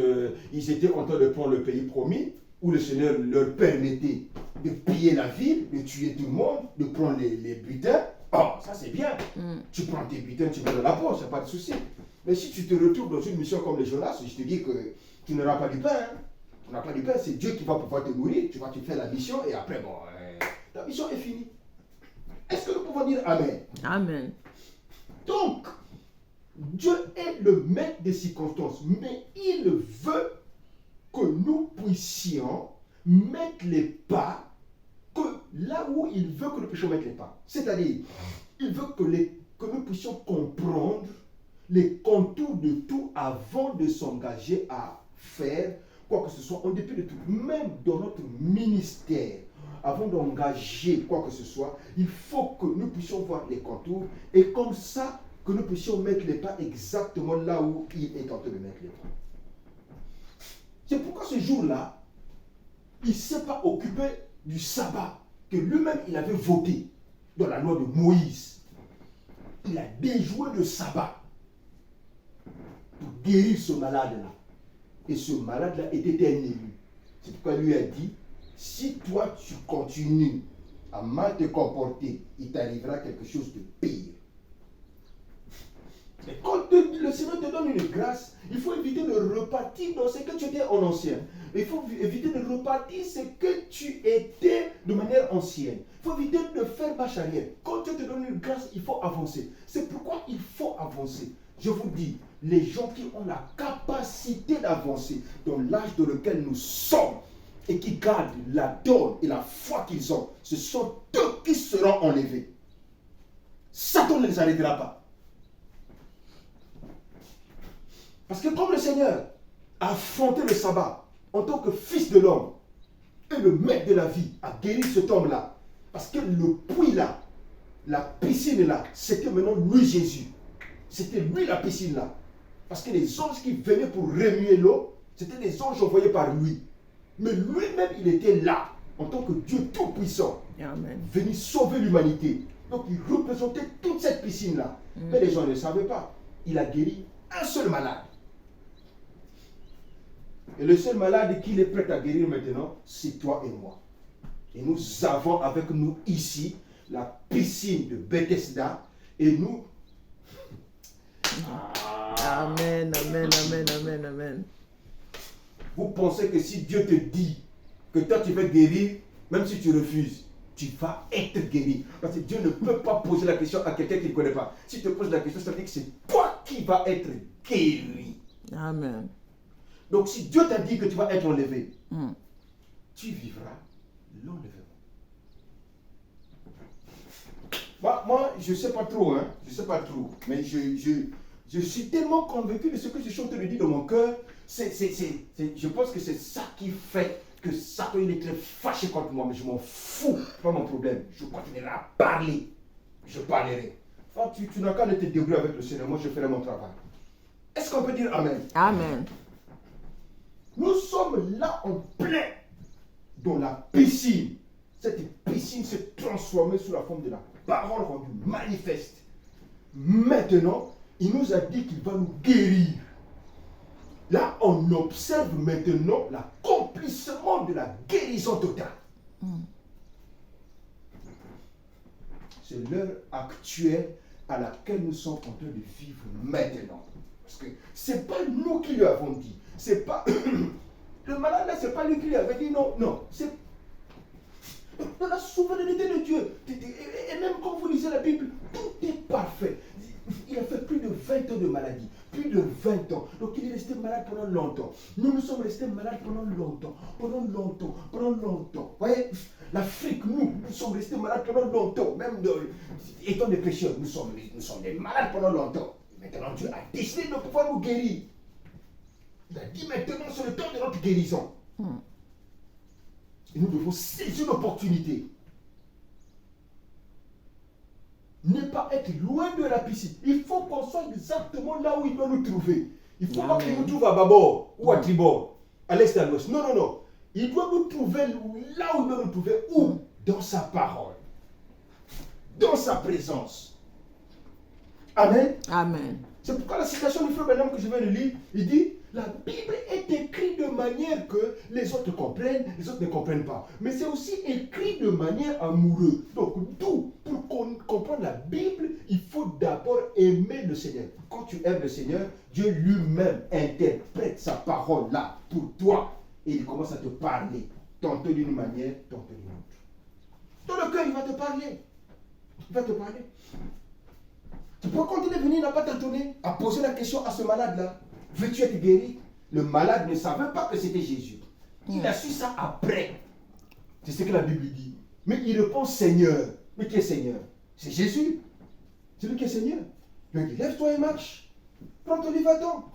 ils étaient en train de prendre le pays promis, où le Seigneur leur permettait de piller la ville, de tuer tout le monde, de prendre les butins. Oh, ça c'est bien. Tu prends tes butins, tu mets dans la poche, il n'y a pas de souci. Mais si tu te retrouves dans une mission comme les Jonas, je te dis que tu n'auras pas du pain. Hein. Tu n'auras pas du pain, c'est Dieu qui va pouvoir te nourrir. Tu fais la mission et après, bon, ta mission est finie. Est-ce que nous pouvons dire Amen? Amen. Donc, Dieu est le maître des circonstances, mais il veut que nous puissions mettre les pas que là où il veut que nous puissions mettre les pas. C'est-à-dire, il veut que nous puissions comprendre les contours de tout avant de s'engager à faire quoi que ce soit, en dépit de tout. Même dans notre ministère, avant d'engager quoi que ce soit, il faut que nous puissions voir les contours et comme ça, que nous puissions mettre les pas exactement là où il est en train de mettre les pas. C'est pourquoi ce jour-là, il ne s'est pas occupé du sabbat que lui-même il avait voté dans la loi de Moïse. Il a déjoué le sabbat pour guérir ce malade-là. Et ce malade-là était un élu. C'est pourquoi il lui a dit, si toi tu continues à mal te comporter, il t'arrivera quelque chose de pire. Et quand le Seigneur te donne une grâce, il faut éviter de repartir dans ce que tu étais en ancien. Il faut éviter de repartir ce que tu étais de manière ancienne. Il faut éviter de faire marche arrière. Quand Dieu te donne une grâce, il faut avancer. C'est pourquoi il faut avancer. Je vous dis, les gens qui ont la capacité d'avancer dans l'âge dans lequel nous sommes et qui gardent la donne et la foi qu'ils ont, ce sont eux qui seront enlevés. Satan ne les arrêtera pas. Parce que comme le Seigneur a affronté le sabbat en tant que fils de l'homme et le maître de la vie a guéri cet homme-là, parce que le puits là, la piscine là, c'était maintenant lui Jésus. C'était lui la piscine là. Parce que les anges qui venaient pour remuer l'eau, c'était des anges envoyés par lui. Mais lui-même, il était là, en tant que Dieu tout-puissant, venu sauver l'humanité. Donc il représentait toute cette piscine là. Mais les gens ne le savaient pas. Il a guéri un seul malade. Et le seul malade qu'il est prêt à guérir maintenant, c'est toi et moi. Et nous avons avec nous ici la piscine de Bethesda. Et nous... Amen, amen, amen, amen, amen. Vous pensez que si Dieu te dit que toi tu vas guérir, même si tu refuses, tu vas être guéri. Parce que Dieu ne peut pas poser la question à quelqu'un qui ne connaît pas. Si tu te poses la question, ça veut dire que c'est toi qui vas être guéri. Amen. Donc si Dieu t'a dit que tu vas être enlevé, tu vivras l'enlèvement. Moi, je ne sais pas trop, hein. Je ne sais pas trop. Mais je suis tellement convaincu de ce que je suis en train de dire dans mon cœur. Je pense que c'est ça qui fait que Satan il est très fâché contre moi. Mais je m'en fous, pas mon problème. Je continuerai à parler. Je parlerai. Enfin, tu n'as qu'à te débrouiller avec le Seigneur. Moi, je ferai mon travail. Est-ce qu'on peut dire Amen? Amen. Nous sommes là en plein dans la piscine. Cette piscine s'est transformée sous la forme de la parole rendue manifeste. maintenant, il nous a dit qu'il va nous guérir. Là, on observe maintenant l'accomplissement de la guérison totale. C'est l'heure actuelle à laquelle nous sommes en train de vivre maintenant. Parce que ce n'est pas nous qui lui avons dit. C'est pas le malade là, ce n'est pas lui qui lui avait dit non. Non, c'est dans la souveraineté de Dieu. Et même quand vous lisez la Bible, tout est parfait. Il a fait plus de 20 ans de maladie. Plus de 20 ans. Donc il est resté malade pendant longtemps. Nous sommes restés malades pendant longtemps. Vous voyez, l'Afrique, nous sommes restés malades pendant longtemps. Même étant des pécheurs, nous sommes des malades pendant longtemps. Maintenant, Dieu a décidé de pouvoir nous guérir. Il a dit maintenant, c'est le temps de notre guérison. Et nous devons saisir l'opportunité. Ne pas être loin de la piscine. Il faut qu'on soit exactement là où il doit nous trouver. Il ne faut pas qu'il nous trouve à bâbord ou à tribord, à l'est et à l'ouest. Non, non, non. Il doit nous trouver là où il doit nous trouver. Où? Dans sa parole. Dans sa présence. Amen. Amen. C'est pourquoi la citation du frère Branham que je viens de lire, il dit, la Bible est écrite de manière que les autres comprennent, les autres ne comprennent pas. Mais c'est aussi écrit de manière amoureuse. Donc, d'où, pour comprendre la Bible, il faut d'abord aimer le Seigneur. Quand tu aimes le Seigneur, Dieu lui-même interprète sa parole là pour toi. Et il commence à te parler, tantôt d'une manière, tantôt d'une autre. Dans le cœur, il va te parler. Il va te parler. Pourquoi quand il est venu, il n'a pas tâtonné à poser la question à ce malade-là. Veux-tu être guéri? Le malade ne savait pas que c'était Jésus. Il a su ça après. C'est ce que la Bible dit. Mais il répond Seigneur. Mais qui est Seigneur? C'est Jésus. C'est lui qui est Seigneur. Il dit lève-toi et marche. Prends ton livre, va-t'en.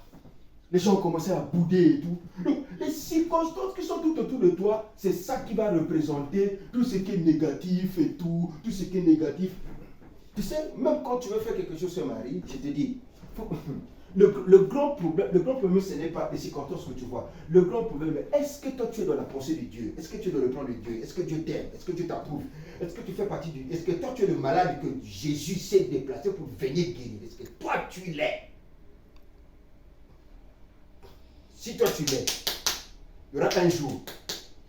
Les gens ont commencé à bouder et tout. Donc, les circonstances qui sont tout autour de toi, c'est ça qui va représenter tout ce qui est négatif et tout ce qui est négatif. Tu sais, même quand tu veux faire quelque chose sur Marie, je te dis, le grand problème, ce n'est pas les circonstances que tu vois. Le grand problème, est-ce que toi tu es dans la pensée de Dieu? Est-ce que tu es dans le plan de Dieu? Est-ce que Dieu t'aime? Est-ce que Dieu t'approuve? Est-ce que tu fais partie du... Est-ce que toi tu es le malade que Jésus s'est déplacé pour venir guérir? Est-ce que toi tu l'es? Si toi tu l'es, il y aura un jour,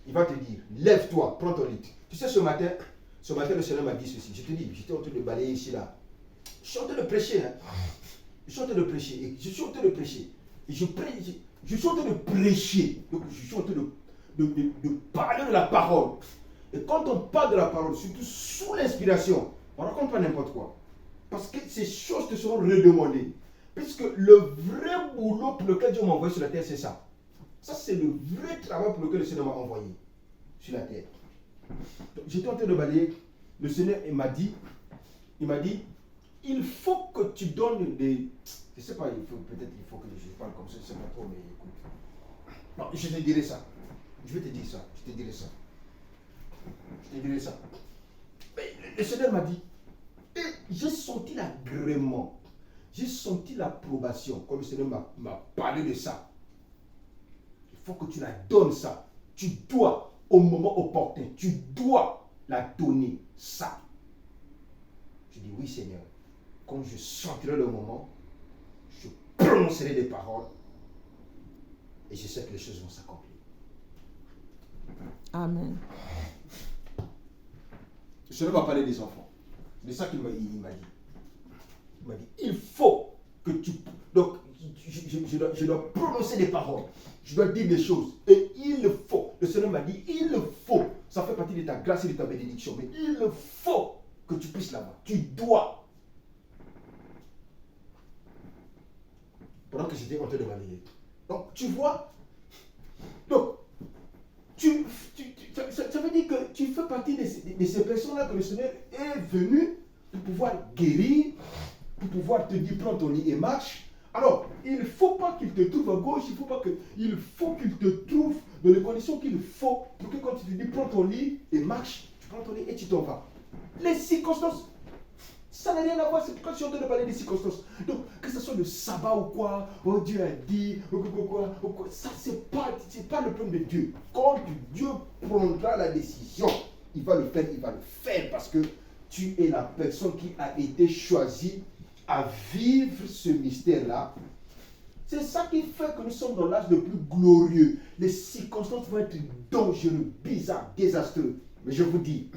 il va te dire, lève-toi, prends ton lit. Tu sais, ce matin, le Seigneur m'a dit ceci. Je te dis, j'étais en train de balayer ici, là. Je suis en train de prêcher. Hein. Je suis en train de prêcher. Et je suis en train de prêcher. Et je suis en train de prêcher. Donc, je suis en train de parler de la parole. Et quand on parle de la parole, surtout sous l'inspiration, on ne raconte pas n'importe quoi. Parce que ces choses te seront redemandées. Puisque le vrai boulot pour lequel Dieu m'a envoyé sur la terre, c'est ça. Ça, c'est le vrai travail pour lequel le Seigneur m'a envoyé sur la terre. J'étais en train de balayer. Le Seigneur m'a dit, il faut que tu donnes des... Je ne sais pas, peut-être il faut que je parle comme ça, je ne sais pas trop, mais écoute. Non, je te dirai ça. Je vais te dire ça. Je te dirai ça. Mais le Seigneur m'a dit, et j'ai senti l'agrément, j'ai senti l'approbation, quand le Seigneur m'a parlé de ça. Il faut que tu la donnes ça. Tu dois, au moment opportun, tu dois la donner ça. Je dis oui Seigneur. Quand je sentirai le moment, je prononcerai des paroles et je sais que les choses vont s'accomplir. Amen. Le Seigneur m'a parlé des enfants. C'est ça qu'il m'a dit. Il m'a dit, il faut que tu... Donc, je dois prononcer des paroles. Je dois dire des choses. Et il le faut. Le Seigneur m'a dit, il le faut. Ça fait partie de ta grâce et de ta bénédiction. Mais il le faut que tu puisses là-bas. Tu dois. Pendant que j'étais en train de balayer. Donc, tu vois. Donc, ça veut dire que tu fais partie de ces personnes-là que le Seigneur est venu pour pouvoir guérir, pour pouvoir te dire prends ton lit et marche. Alors, il ne faut pas qu'il te trouve à gauche, il faut qu'il te trouve dans les conditions qu'il faut pour que quand tu te dis prends ton lit et marche, tu prends ton lit et tu t'en vas. Les circonstances, ça n'a rien à voir, c'est pourquoi je suis en train de parler des circonstances. Donc, que ce soit le sabbat ou quoi, oh Dieu a dit, ou quoi, ça c'est pas le problème de Dieu. Quand Dieu prendra la décision, il va le faire parce que tu es la personne qui a été choisie à vivre ce mystère-là. C'est ça qui fait que nous sommes dans l'âge le plus glorieux. Les circonstances vont être dangereuses, bizarres, désastreuses. Mais je vous dis,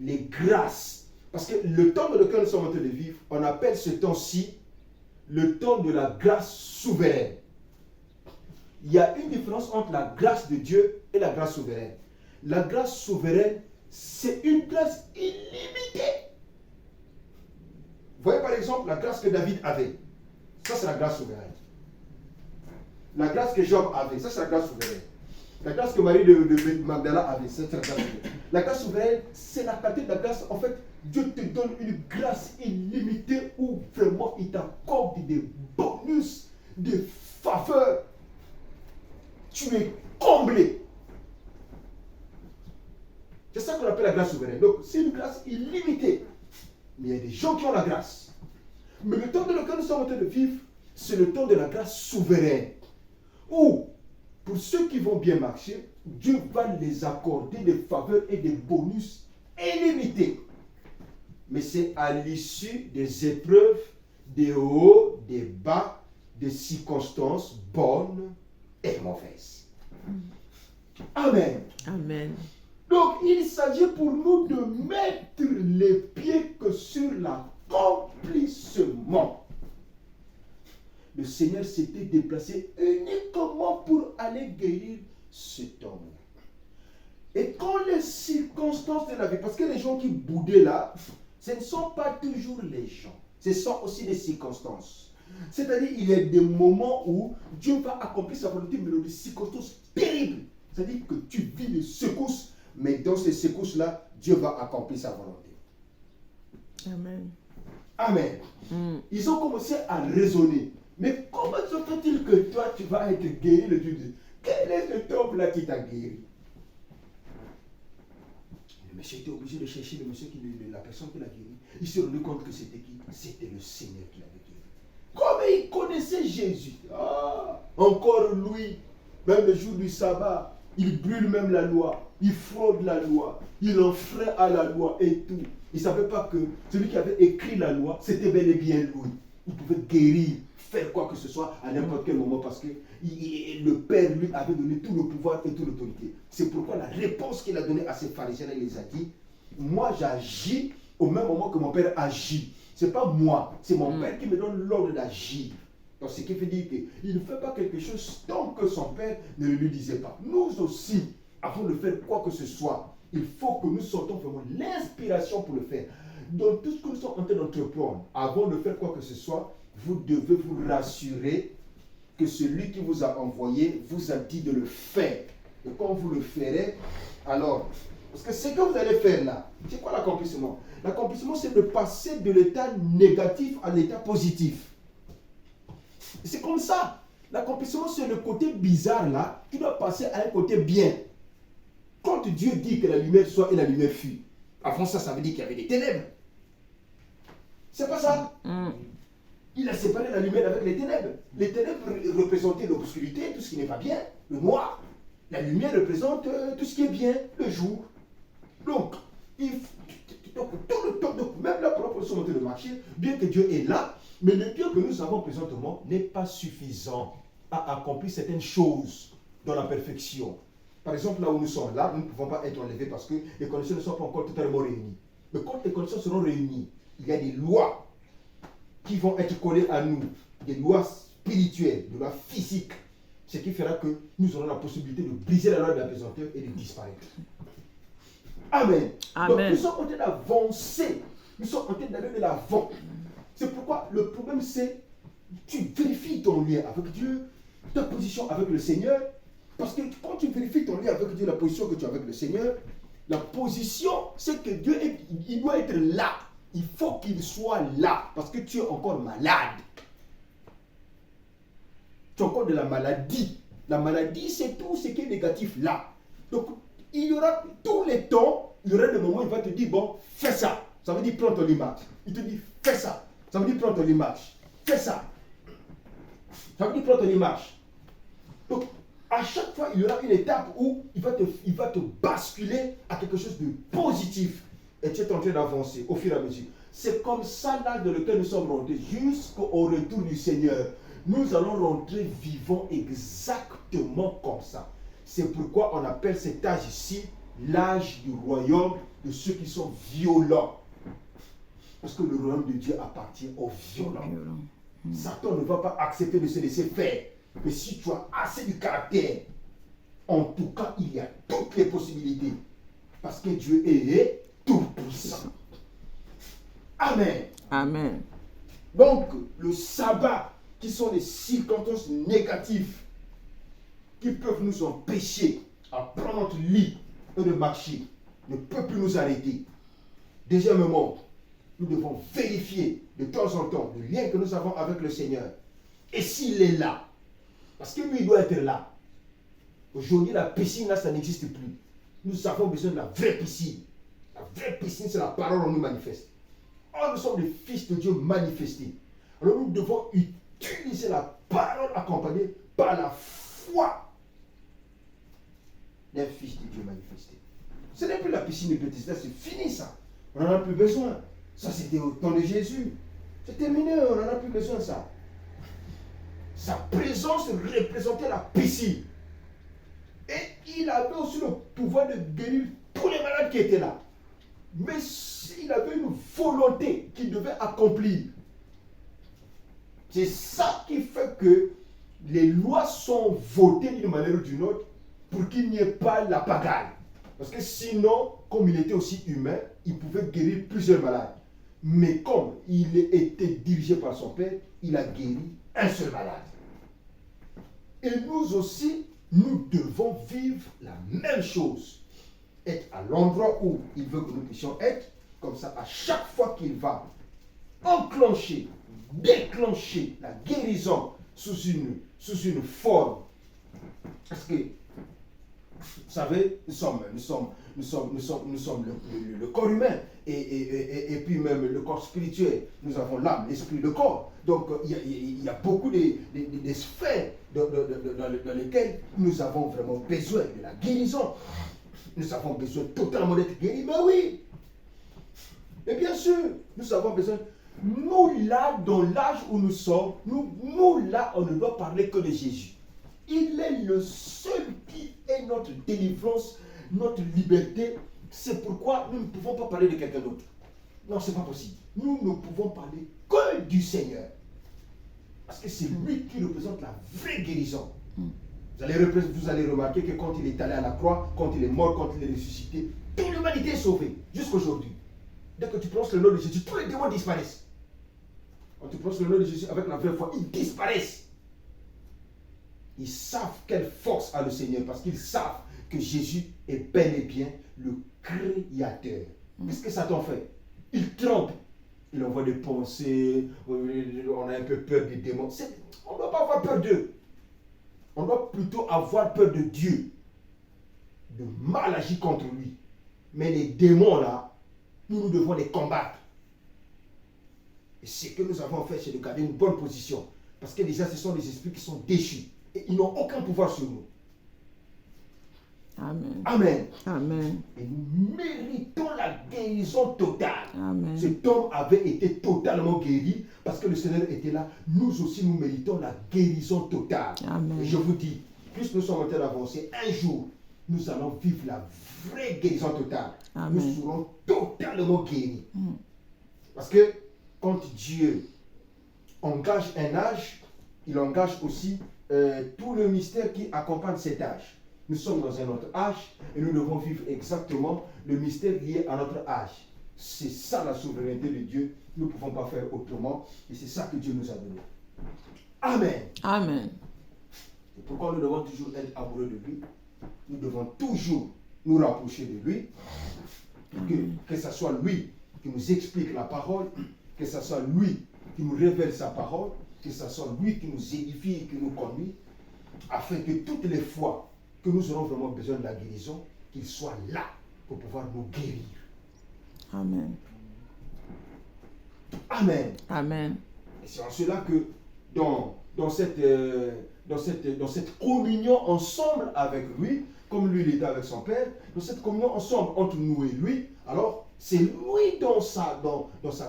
les grâces, parce que le temps dans lequel nous sommes en train de vivre, on appelle ce temps-ci le temps de la grâce souveraine. Il y a une différence entre la grâce de Dieu et la grâce souveraine. La grâce souveraine, c'est une grâce illimitée. Vous voyez par exemple la grâce que David avait. Ça, c'est la grâce souveraine. La grâce que Job avait, ça, c'est la grâce souveraine. La grâce que Marie de Magdala avait, c'est la grâce souveraine. La grâce souveraine, c'est la qualité de la grâce. En fait, Dieu te donne une grâce illimitée où vraiment il t'accorde des bonus, des faveurs. Tu es comblé. C'est ça qu'on appelle la grâce souveraine. Donc, c'est une grâce illimitée. Mais il y a des gens qui ont la grâce. Mais le temps dans lequel nous sommes en train de vivre, c'est le temps de la grâce souveraine. Où, pour ceux qui vont bien marcher, Dieu va les accorder des faveurs et des bonus illimités. Mais c'est à l'issue des épreuves, des hauts, des bas, des circonstances bonnes et mauvaises. Amen. Amen. Donc, il s'agit pour nous de mettre les pieds que sur l'accomplissement. Le Seigneur s'était déplacé uniquement pour aller guérir cet homme. Et quand les circonstances de la vie, parce que les gens qui boudaient là, ce ne sont pas toujours les gens, ce sont aussi des circonstances. C'est-à-dire, il y a des moments où Dieu va accomplir sa volonté, mais dans des circonstances terribles. C'est-à-dire que tu vis des secousses, mais dans ces secousses-là, Dieu va accomplir sa volonté. Amen. Amen. Ils ont commencé à raisonner. Mais comment se fait-il que toi, tu vas être guéri? Le Dieu dit, quel est cet homme-là qui t'a guéri? Le monsieur était obligé de chercher le monsieur la personne qui l'a guéri. Il s'est rendu compte que c'était qui? C'était le Seigneur qui l'avait guéri. Comme il connaissait Jésus. Encore lui, même le jour du sabbat, il brûle même la loi. Il fraude la loi. Il enfreint à la loi et tout. Il ne savait pas que celui qui avait écrit la loi, c'était bel et bien lui. Il pouvait guérir, faire quoi que ce soit à n'importe quel moment parce que le Père lui avait donné tout le pouvoir et toute l'autorité. C'est pourquoi la réponse qu'il a donnée à ces pharisiens, il les a dit, moi j'agis au même moment que mon Père agit. Ce n'est pas moi, c'est mon Père qui me donne l'ordre d'agir. Donc ce qui veut dire qu'il ne fait pas quelque chose tant que son Père ne le lui disait pas. Nous aussi, avant de faire quoi que ce soit, il faut que nous sortons vraiment l'inspiration pour le faire. Dans tout ce que nous sommes en train d'entreprendre, avant de faire quoi que ce soit, vous devez vous rassurer que celui qui vous a envoyé vous a dit de le faire. Et quand vous le ferez, alors, parce que ce que vous allez faire là, c'est quoi l'accomplissement? L'accomplissement, c'est de passer de l'état négatif à l'état positif. C'est comme ça. L'accomplissement, c'est le côté bizarre là, qui doit passer à un côté bien. Quand Dieu dit que la lumière soit et la lumière fut, avant ça, ça veut dire qu'il y avait des ténèbres. C'est pas ça. Il a séparé la lumière avec les ténèbres. Les ténèbres représentaient l'obscurité, tout ce qui n'est pas bien, le noir. La lumière représente tout ce qui est bien, le jour. Donc, tout le temps, donc même là, pour la de marcher, bien que Dieu est là, mais le Dieu que nous avons présentement n'est pas suffisant à accomplir certaines choses dans la perfection. Par exemple, là où nous sommes là, nous ne pouvons pas être enlevés parce que les conditions ne sont pas encore totalement réunies. Mais quand les conditions seront réunies, il y a des lois qui vont être collées à nous, des lois spirituelles, des lois physiques, ce qui fera que nous aurons la possibilité de briser la loi de la pesanteur et de disparaître. Amen. Amen. Donc nous sommes en train d'avancer, nous sommes en train d'aller de l'avant. C'est pourquoi le problème c'est, tu vérifies ton lien avec Dieu, ta position avec le Seigneur, parce que quand tu vérifies ton lien avec Dieu, la position que tu as avec le Seigneur, la position c'est que Dieu il doit être là. Il faut qu'il soit là, parce que tu es encore malade. Tu as encore de la maladie. La maladie, c'est tout ce qui est négatif là. Donc, il y aura tous les temps, il y aura des moments où il va te dire, bon, fais ça. Ça veut dire, prends ton image. Il te dit, fais ça. Ça veut dire, prends ton image. Fais ça. Ça veut dire, prends ton image. Donc, à chaque fois, il y aura une étape où il va te basculer à quelque chose de positif. Et tu es en train d'avancer au fur et à mesure. C'est comme ça là dans lequel nous sommes rentrés jusqu'au retour du Seigneur. Nous allons rentrer vivants exactement comme ça. C'est pourquoi on appelle cet âge ici l'âge du royaume de ceux qui sont violents. Parce que le royaume de Dieu appartient aux violents. Satan ne va pas accepter de se laisser faire. Mais si tu as assez de caractère, en tout cas, il y a toutes les possibilités. Parce que Dieu est tout-puissant. Amen. Amen. Donc, le sabbat, qui sont les circonstances négatives qui peuvent nous empêcher à prendre notre lit et de marcher, ne peut plus nous arrêter. Deuxièmement, nous devons vérifier de temps en temps le lien que nous avons avec le Seigneur. Et s'il est là, parce que lui, il doit être là. Aujourd'hui, la piscine, là, ça n'existe plus. Nous avons besoin de la vraie piscine. La vraie piscine, c'est la parole en nous manifeste. Or, nous sommes les fils de Dieu manifestés. Alors, nous devons utiliser la parole accompagnée par la foi d'un fils de Dieu manifesté. Ce n'est plus la piscine de Bethesda, c'est fini ça. On n'en a plus besoin. Ça, c'était au temps de Jésus. C'est terminé, on n'en a plus besoin de ça. Sa présence représentait la piscine. Et il avait aussi le pouvoir de guérir tous les malades qui étaient là. Mais il avait une volonté qu'il devait accomplir. C'est ça qui fait que les lois sont votées d'une manière ou d'une autre pour qu'il n'y ait pas la pagaille. Parce que sinon, comme il était aussi humain, il pouvait guérir plusieurs malades. Mais comme il était dirigé par son Père, il a guéri un seul malade. Et nous aussi, nous devons vivre la même chose. Être à l'endroit où il veut que nous puissions être. Comme ça, à chaque fois qu'il va enclencher, déclencher la guérison sous une forme. Parce que, vous savez, nous sommes le corps humain et puis même le corps spirituel. Nous avons l'âme, l'esprit, le corps. Donc, il y a beaucoup de sphères dans lesquelles nous avons vraiment besoin de la guérison. Nous avons besoin totalement d'être guéris. Mais oui! Et bien sûr, nous avons besoin. Nous, là, dans l'âge où nous sommes, nous, là, on ne doit parler que de Jésus. Il est le seul qui est notre délivrance, notre liberté. C'est pourquoi nous ne pouvons pas parler de quelqu'un d'autre. Non, ce n'est pas possible. Nous ne pouvons parler que du Seigneur. Parce que c'est lui qui représente la vraie guérison. Vous allez remarquer que quand il est allé à la croix, quand il est mort, quand il est ressuscité, toute l'humanité est sauvée, jusqu'aujourd'hui. Dès que tu prononces le nom de Jésus, tous les démons disparaissent. Quand tu prononces le nom de Jésus avec la vraie foi, ils disparaissent. Ils savent quelle force a le Seigneur, parce qu'ils savent que Jésus est bel et bien le Créateur. Qu'est-ce que Satan fait? Il trompe. Il envoie des pensées, on a un peu peur des démons. On ne doit pas avoir peur d'eux. On doit plutôt avoir peur de Dieu, de mal agir contre lui. Mais les démons là, nous devons les combattre. Et ce que nous avons fait, c'est de garder une bonne position. Parce que déjà, ce sont des esprits qui sont déchus. Et ils n'ont aucun pouvoir sur nous. Amen. Amen. Amen. Et nous méritons la guérison totale. Amen. Cet homme avait été totalement guéri parce que le Seigneur était là. Nous aussi, nous méritons la guérison totale. Amen. Et je vous dis, plus nous sommes en train d'avancer, un jour, nous allons vivre la vraie guérison totale. Amen. Nous serons totalement guéris. Parce que quand Dieu engage un âge, il engage aussi tout le mystère qui accompagne cet âge. Nous sommes dans un autre âge et nous devons vivre exactement le mystère lié à notre âge. C'est ça la souveraineté de Dieu. Nous ne pouvons pas faire autrement et c'est ça que Dieu nous a donné. Amen. Amen. Et pourquoi nous devons toujours être amoureux de lui? Nous devons toujours nous rapprocher de lui. Que ce soit lui qui nous explique la parole, que ce soit lui qui nous révèle sa parole, que ce soit lui qui nous édifie et qui nous conduit, afin que toutes les fois que nous aurons vraiment besoin de la guérison, qu'il soit là pour pouvoir nous guérir. Amen. Amen. Amen. Et c'est en cela que dans cette communion ensemble avec lui, comme lui il était avec son Père, dans cette communion ensemble entre nous et lui, alors C'est lui dans sa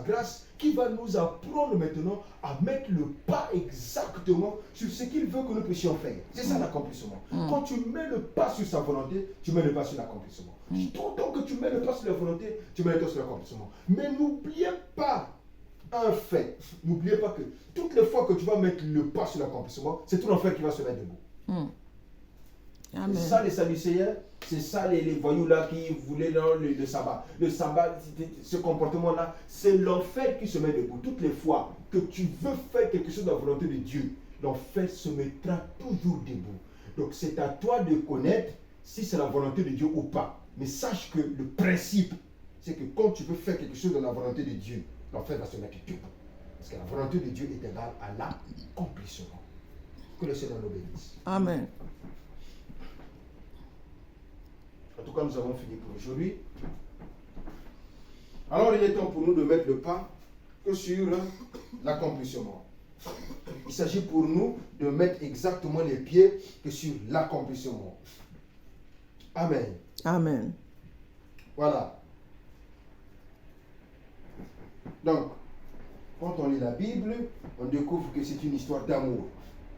grâce qui va nous apprendre maintenant à mettre le pas exactement sur ce qu'il veut que nous puissions faire. C'est ça l'accomplissement. Quand tu mets le pas sur sa volonté, tu mets le pas sur l'accomplissement. Tant que tu mets le pas sur la volonté, tu mets le pas sur l'accomplissement. Mais n'oubliez pas un fait. N'oubliez pas que toutes les fois que tu vas mettre le pas sur l'accomplissement, c'est tout l'enfer qui va se mettre debout. Amen. C'est ça les Sadducéens, c'est ça les voyous là qui voulaient dans le sabbat. Le sabbat, ce comportement-là, c'est l'enfer qui se met debout. Toutes les fois que tu veux faire quelque chose de la volonté de Dieu, l'enfer se mettra toujours debout. Donc c'est à toi de connaître si c'est la volonté de Dieu ou pas. Mais sache que le principe, c'est que quand tu veux faire quelque chose de la volonté de Dieu, l'enfer va se mettre debout. Parce que la volonté de Dieu est égale à l'accomplissement. Que le Seigneur nous bénisse. Amen. En tout cas, nous avons fini pour aujourd'hui. Alors, il est temps pour nous de mettre le pas que sur l'accomplissement. Il s'agit pour nous de mettre exactement les pieds que sur l'accomplissement. Amen. Amen. Voilà. Donc, quand on lit la Bible, on découvre que c'est une histoire d'amour.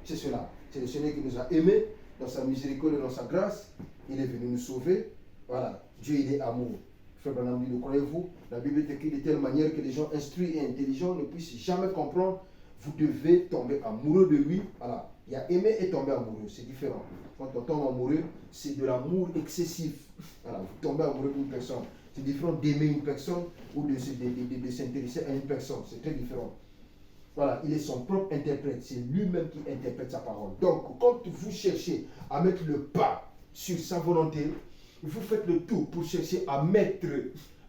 C'est cela. C'est le Seigneur qui nous a aimés dans sa miséricorde et dans sa grâce. Il est venu nous sauver. Voilà. Dieu, il est amour. Frère Branham dit, le croyez-vous? La Bible est écrite de telle manière que les gens instruits et intelligents ne puissent jamais comprendre. Vous devez tomber amoureux de lui. Voilà. Il y a aimer et tomber amoureux. C'est différent. Quand on tombe amoureux, c'est de l'amour excessif. Voilà. Vous tombez amoureux d'une personne. C'est différent d'aimer une personne ou de s'intéresser à une personne. C'est très différent. Voilà, il est son propre interprète. C'est lui-même qui interprète sa parole. Donc, quand vous cherchez à mettre le pas sur sa volonté, vous faites le tout pour chercher à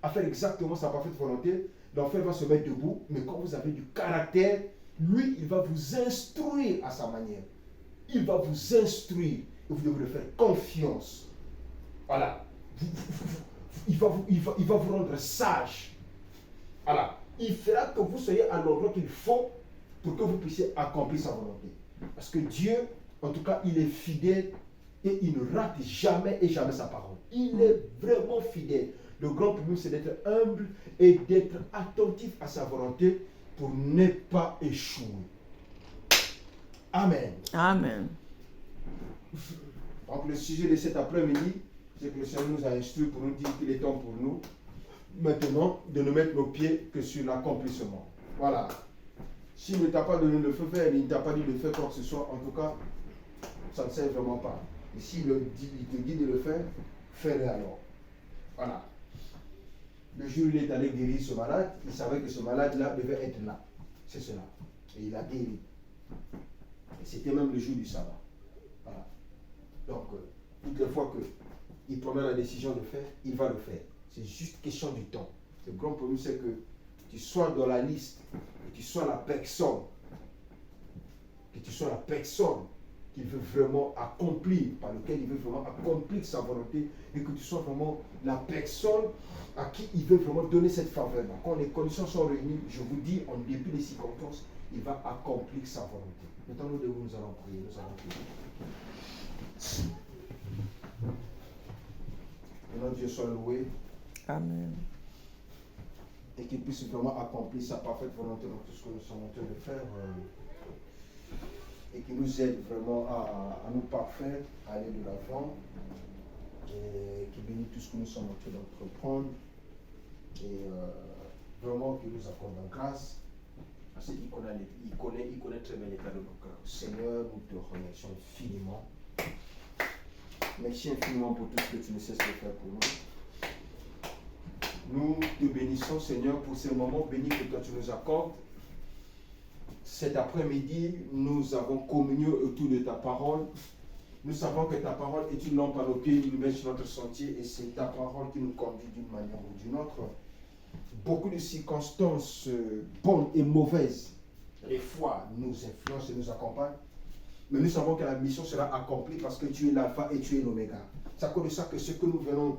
faire exactement sa parfaite volonté, l'enfer va se mettre debout. Mais quand vous avez du caractère, lui, il va vous instruire à sa manière. Il va vous instruire. Et vous devez le faire confiance. Voilà. Il va vous rendre sage. Voilà. Il fera que vous soyez à l'endroit qu'il faut pour que vous puissiez accomplir sa volonté. Parce que Dieu, en tout cas, il est fidèle et il ne rate jamais et jamais sa parole. Il est vraiment fidèle. Le grand problème, c'est d'être humble et d'être attentif à sa volonté pour ne pas échouer. Amen. Amen. Donc, le sujet de cet après-midi, c'est que le Seigneur nous a instruit pour nous dire qu'il est temps pour nous maintenant de ne mettre nos pieds que sur l'accomplissement. Voilà. S'il ne t'a pas donné le feu vert, il ne t'a pas dit de faire quoi que ce soit, en tout cas, ça ne sert vraiment pas. Et s'il te dit de le faire, fais-le alors. Voilà. Le jour où il est allé guérir ce malade, il savait que ce malade-là devait être là. C'est cela. Et il a guéri. Et c'était même le jour du sabbat. Voilà. Donc, toutes les fois qu'il prendra la décision de faire, il va le faire. C'est juste question du temps. Le grand problème, c'est que tu sois dans la liste, que tu sois la personne qu'il veut vraiment accomplir, par lequel il veut vraiment accomplir sa volonté, et que tu sois vraiment la personne à qui il veut vraiment donner cette faveur. Quand les conditions sont réunies, je vous dis, en dépit des circonstances, il va accomplir sa volonté. Maintenant, nous allons prier. Maintenant, Dieu soit loué. Amen. Et qu'il puisse vraiment accomplir sa parfaite volonté dans tout ce que nous sommes en train de faire. Et qu'il nous aide vraiment à nous parfaire, à aller de l'avant. Et qu'il bénisse tout ce que nous sommes en train d'entreprendre. Et vraiment qu'il nous accorde la grâce. Parce qu'il connaît très bien l'état de nos cœurs. Seigneur, nous te remercions infiniment. Merci infiniment pour tout ce que tu ne cesses de faire pour nous. Nous te bénissons, Seigneur, pour ces moments bénis que toi tu nous accordes. Cet après-midi, nous avons communion autour de ta parole. Nous savons que ta parole est une lampe à nos pieds, une lumière sur notre sentier, et c'est ta parole qui nous conduit d'une manière ou d'une autre. Beaucoup de circonstances bonnes et mauvaises, des fois, nous influencent et nous accompagnent. Mais nous savons que la mission sera accomplie parce que tu es l'alpha et tu es l'oméga. C'est à cause de ça que ce que nous venons,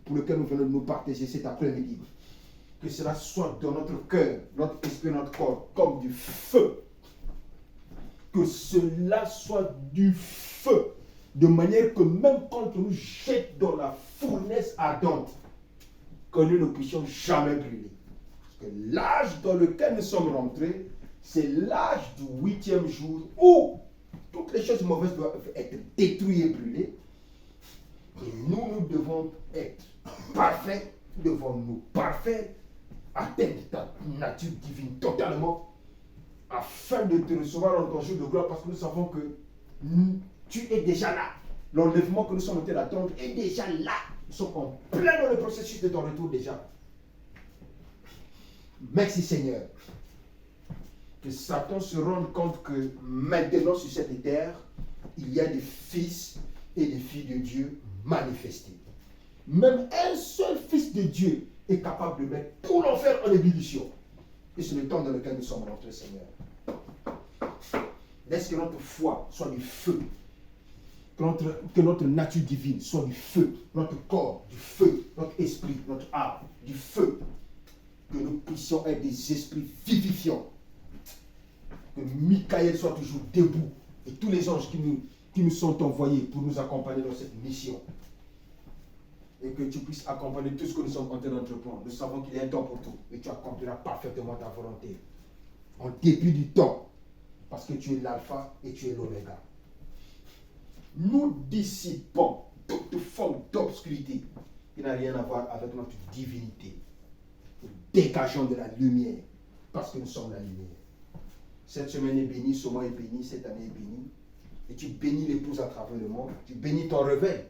pour lequel nous venons de nous partager cet après-midi, que cela soit dans notre cœur, notre esprit, notre corps, comme du feu. Que cela soit du feu, de manière que même quand on nous jette dans la fournaise ardente, que nous ne puissions jamais brûler. Parce que l'âge dans lequel nous sommes rentrés, c'est l'âge du 8e jour où toutes les choses mauvaises doivent être détruites et brûlées. Et nous devons être parfaits, nous devons nous parfaits, atteindre ta nature divine totalement, afin de te recevoir dans ton jour de gloire, parce que nous savons que tu es déjà là. L'enlèvement que nous sommes en train d'attendre est déjà là. Nous sommes en plein dans le processus de ton retour déjà. Merci Seigneur. Que Satan se rende compte que maintenant sur cette terre, il y a des fils et des filles de Dieu manifestés. Même un seul fils de Dieu est capable de mettre tout l'enfer en ébullition. Et c'est le temps dans lequel nous sommes rentrés, Seigneur. Laisse que notre foi soit du feu. Que notre nature divine soit du feu. Notre corps, du feu. Notre esprit, notre âme, du feu. Que nous puissions être des esprits vivifiants. Que Michael soit toujours debout. Et tous les anges qui nous sont envoyés pour nous accompagner dans cette mission. Et que tu puisses accompagner tout ce que nous sommes en train d'entreprendre. Nous savons qu'il y a un temps pour tout. Et tu accompliras parfaitement ta volonté. En dépit du temps. Parce que tu es l'alpha et tu es l'oméga. Nous dissipons toute forme d'obscurité qui n'a rien à voir avec notre divinité. Nous dégageons de la lumière. Parce que nous sommes la lumière. Cette semaine est bénie, ce mois est béni, cette année est bénie. Et tu bénis l'épouse à travers le monde. Tu bénis ton réveil.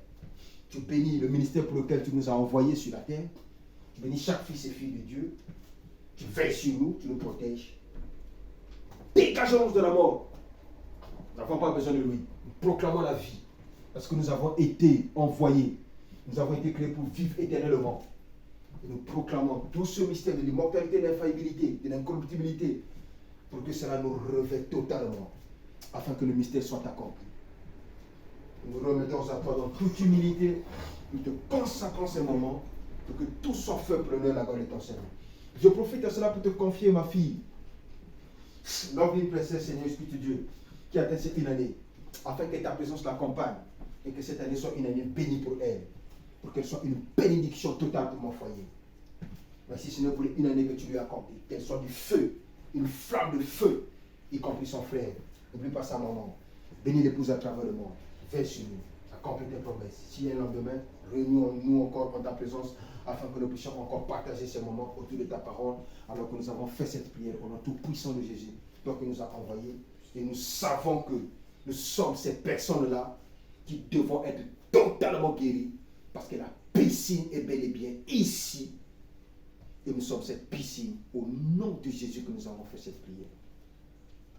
Tu bénis le ministère pour lequel tu nous as envoyés sur la terre. Tu bénis chaque fils et fille de Dieu. Tu veilles sur nous, tu nous protèges. Dégageons-nous de la mort. Nous n'avons pas besoin de lui. Nous proclamons la vie. Parce que nous avons été envoyés. Nous avons été créés pour vivre éternellement. Et nous proclamons tout ce mystère de l'immortalité, de l'infaillibilité, de l'incorruptibilité. Pour que cela nous revête totalement. Afin que le mystère soit accompli. Nous nous remettons à toi dans toute humilité. Nous te consacrons ces moments. Pour que tout soit fait pour l'honneur de la gloire de ton Seigneur. Je profite de cela pour te confier ma fille. L'envie princesse, Seigneur, Esprit de Dieu, qui atteint cette une année, afin que ta présence l'accompagne et que cette année soit une année bénie pour elle, pour qu'elle soit une bénédiction totale pour mon foyer. Merci Seigneur pour une année que tu lui as accomplie, qu'elle soit du feu, une flamme de feu, y compris son frère. N'oublie pas sa maman. Bénis l'épouse à travers le monde. Veille sur nous, accomplis tes promesses. Si un lendemain, réunis-nous encore en ta présence, afin que nous puissions encore partager ces moments autour de ta parole, alors que nous avons fait cette prière au nom tout puissant de Jésus, toi qui nous as envoyés. Et nous savons que nous sommes ces personnes-là qui devons être totalement guéries, parce que la piscine est bel et bien ici. Et nous sommes cette piscine au nom de Jésus que nous avons fait cette prière.